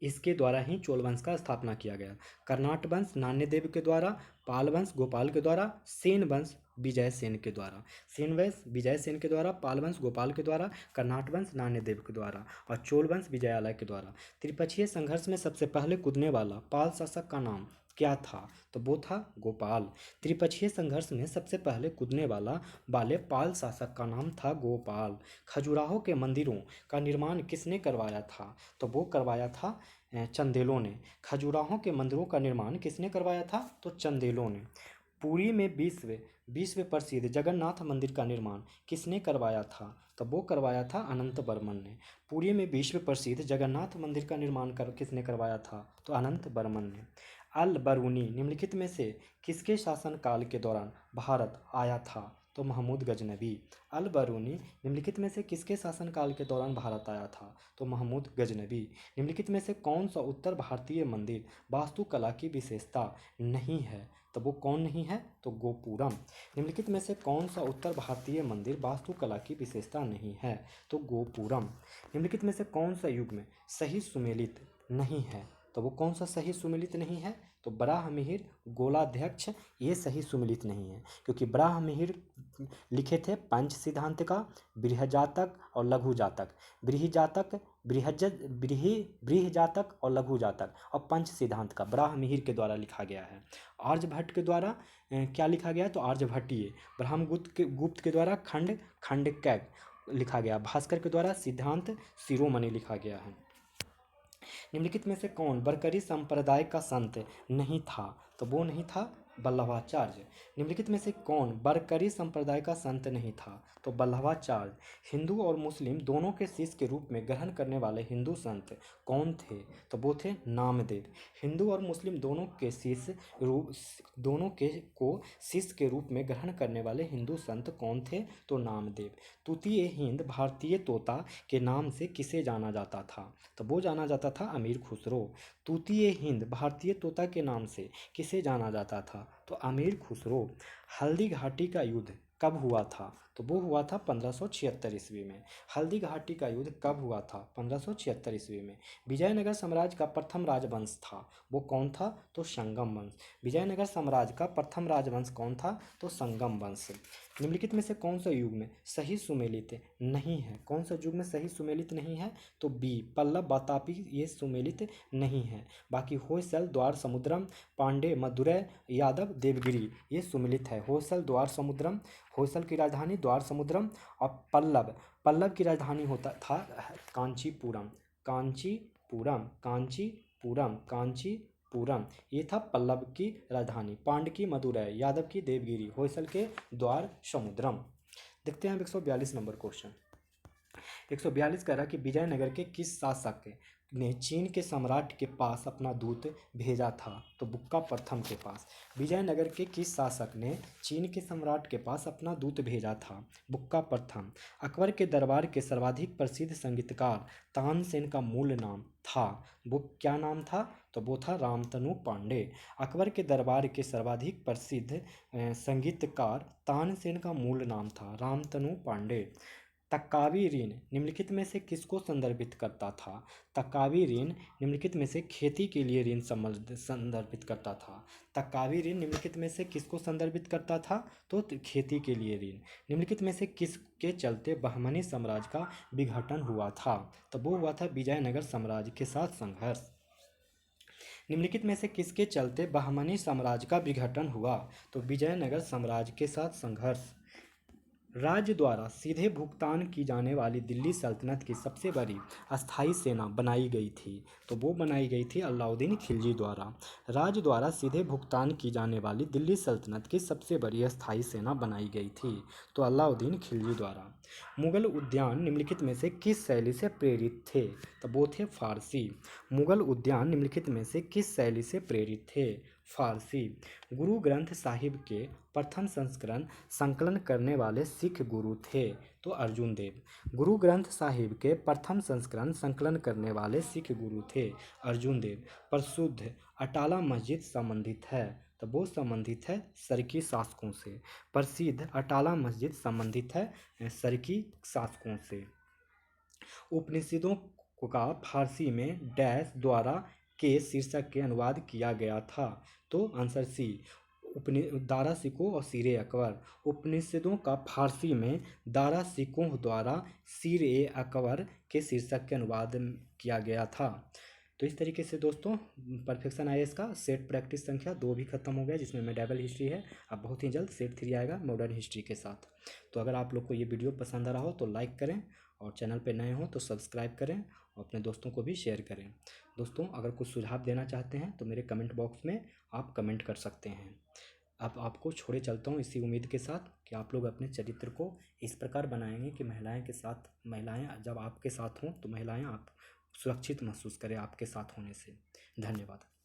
इसके द्वारा ही चोल वंश का स्थापना किया गया। कर्नाट वंश नान्यदेव के द्वारा, पाल वंश गोपाल के द्वारा, सेन वंश विजय सेन के द्वारा। सेन वंश विजय सेन के द्वारा, पाल वंश गोपाल के द्वारा, कर्नाट वंश नान्यदेव के द्वारा और चोल वंश विजयालय के द्वारा। त्रिपक्षीय संघर्ष में सबसे पहले कूदने वाला पाल शासक का नाम क्या था? तो वो था गोपाल। त्रिपक्षीय संघर्ष में सबसे पहले कूदने वाले पाल शासक का नाम था गोपाल। खजुराहो के मंदिरों का निर्माण किसने करवाया था? तो वो करवाया था चंदेलों ने। खजुराहो के मंदिरों का निर्माण किसने करवाया था? तो चंदेलों ने। पुरी में विश्व विश्व प्रसिद्ध जगन्नाथ मंदिर का निर्माण किसने करवाया था? तो वो करवाया था अनंत वर्मन ने। पुरी में विश्व प्रसिद्ध जगन्नाथ मंदिर का निर्माण किसने करवाया था? तो अनंत वर्मन ने। अल बरूनी निम्नलिखित में से किसके शासनकाल के दौरान भारत आया था? तो महमूद गजनबी। अल बरूनी निम्नलिखित में से किसके शासनकाल के दौरान भारत आया था? तो महमूद गजनबी। निम्नलिखित में से कौन सा उत्तर भारतीय मंदिर वास्तुकला की विशेषता नहीं है? तो वो कौन नहीं है? तो गोपुरम। निम्नलिखित में से कौन सा उत्तर भारतीय मंदिर वास्तुकला की विशेषता नहीं है? तो गोपुरम। निम्नलिखित में से कौन सा युग्म सही सुमेलित नहीं है? तो वो कौन सा सही सुमेलित नहीं है? तो बराहमिहिर, गोलाध्यक्ष, ये सही सुमेलित नहीं है, क्योंकि बराहमिहिर लिखे थे पंच सिद्धांत का, बृहजातक और लघु जातक। बृहजातक, बृहजातक और लघु जातक और पंच सिद्धांत का बराहमिहिर के द्वारा लिखा गया है। आर्यभट्ट के द्वारा क्या लिखा गया? तो आर्यभट्टीय। ब्रह्मगुप्त के द्वारा खंड खंडकैक लिखा गया। भास्कर के द्वारा सिद्धांत शिरोमणि लिखा गया है। निम्नलिखित में से कौन बरकरी संप्रदाय का संत नहीं था? तो वो नहीं था वल्लभाचार्य। निम्नलिखित में से कौन बरकरी संप्रदाय का संत नहीं था? तो वल्लभाचार्य। हिंदू और मुस्लिम दोनों के शिष्य के रूप में ग्रहण करने वाले हिंदू संत कौन थे? तो वो थे नामदेव। हिंदू और मुस्लिम दोनों के को शिष्य के रूप में ग्रहण करने वाले हिंदू संत कौन थे? तो नामदेव। तूतीय हिंद भारतीय तोता के नाम से किसे जाना जाता था? तो वो जाना जाता था अमीर खुसरो। तूतीय हिंद भारतीय तोता के नाम से किसे जाना जाता था? तो अमीर खुसरो। हल्दी घाटी का युद्ध कब हुआ था? तो वो हुआ था 1576 ईस्वी में। हल्दी घाटी का युद्ध कब हुआ था? 1576 ईस्वी में। विजयनगर साम्राज्य का प्रथम राजवंश था, वो कौन था? तो संगम वंश। विजयनगर साम्राज्य का प्रथम राजवंश कौन था? तो संगम वंश। निम्नलिखित में से कौन सा युग में सही सुमेलित नहीं है? कौन सा युग में सही सुमेलित नहीं है? तो बी पल्लव वातापी, ये सुमेलित नहीं है। बाकी होयसल, द्वार समुद्रम, पांडे, मदुरै, यादव, देवगिरी, ये सुमेलित है। होयसल, द्वार समुद्रम, होयसल की राजधानी द्वार समुद्रम, और पल्लव की राजधानी होता था कांचीपुरम। कांचीपुरम, कांचीपुरम, कांचीपुरम, ये था पल्लव की राजधानी। पांड्य की मदुरै, यादव की देवगिरी, होयसल के द्वार समुद्रम। देखते हैं अब 142 नंबर क्वेश्चन। 142 कह रहा कि विजयनगर के किस शासक ने चीन के सम्राट के पास अपना दूत भेजा था? तो बुक्का प्रथम के पास। विजयनगर के किस शासक ने चीन के सम्राट के पास अपना दूत भेजा था? बुक्का प्रथम। अकबर के दरबार के सर्वाधिक प्रसिद्ध संगीतकार तानसेन का मूल नाम था, वो क्या नाम था? तो वो था रामतनु पांडे। अकबर के दरबार के सर्वाधिक प्रसिद्ध संगीतकार तानसेन का मूल नाम था रामतनु पांडे। तकावी ऋण निम्नलिखित में से किसको संदर्भित करता था? तकावी ऋण निम्नलिखित में से खेती के लिए ऋण संदर्भित करता था। तकावी ऋण निम्नलिखित में से किसको संदर्भित करता था? तो खेती के लिए ऋण। निम्नलिखित में से किसके चलते बहमनी साम्राज्य का विघटन हुआ था? तो वो हुआ था विजयनगर साम्राज्य के साथ संघर्ष। निम्नलिखित में से किसके चलते बहमनी साम्राज्य का विघटन हुआ? तो विजयनगर साम्राज्य के साथ संघर्ष। राज्य द्वारा सीधे भुगतान की जाने वाली दिल्ली सल्तनत की सबसे बड़ी अस्थायी सेना बनाई गई थी, तो वो बनाई गई थी अलाउद्दीन खिलजी द्वारा। राज्य द्वारा सीधे भुगतान की जाने वाली दिल्ली सल्तनत की सबसे बड़ी अस्थायी सेना बनाई गई थी, तो अलाउद्दीन खिलजी द्वारा। मुगल उद्यान निम्नलिखित में से किस शैली से प्रेरित थे? तो वो थे फारसी। मुगल उद्यान निम्नलिखित में से किस शैली से प्रेरित थे? फारसी। गुरु ग्रंथ साहिब के प्रथम संस्करण संकलन करने वाले सिख गुरु थे, तो अर्जुन देव। गुरु ग्रंथ साहिब के प्रथम संस्करण संकलन करने वाले सिख गुरु थे अर्जुन देव। प्रसिद्ध अटाला मस्जिद संबंधित है, तो वो संबंधित है सरकी शासकों से। प्रसिद्ध अटाला मस्जिद संबंधित है सरकी शासकों से। उपनिषदों का फारसी में डैश द्वारा के शीर्षक के अनुवाद किया गया था, तो आंसर सी दारा सिकोह और सीरे अकबर। उपनिषदों का फारसी में दारा सिकोह द्वारा सीरे अकबर के शीर्षक के अनुवाद किया गया था। तो इस तरीके से दोस्तों परफेक्शन आईएएस का सेट प्रैक्टिस संख्या 2 भी खत्म हो गया, जिसमें मेडिवल हिस्ट्री है। अब बहुत ही जल्द सेट 3 आएगा मॉडर्न हिस्ट्री के साथ। तो अगर आप लोग को ये वीडियो पसंद आ रहा हो तो लाइक करें, और चैनल पे नए हो तो सब्सक्राइब करें, और अपने दोस्तों को भी शेयर करें। दोस्तों अगर कुछ सुझाव देना चाहते हैं तो मेरे कमेंट बॉक्स में आप कमेंट कर सकते हैं। अब आपको छोड़े चलता हूँ इसी उम्मीद के साथ कि आप लोग अपने चरित्र को इस प्रकार बनाएंगे कि महिलाएं जब आपके साथ हों तो महिलाएं आप सुरक्षित महसूस करें आपके साथ होने से। धन्यवाद।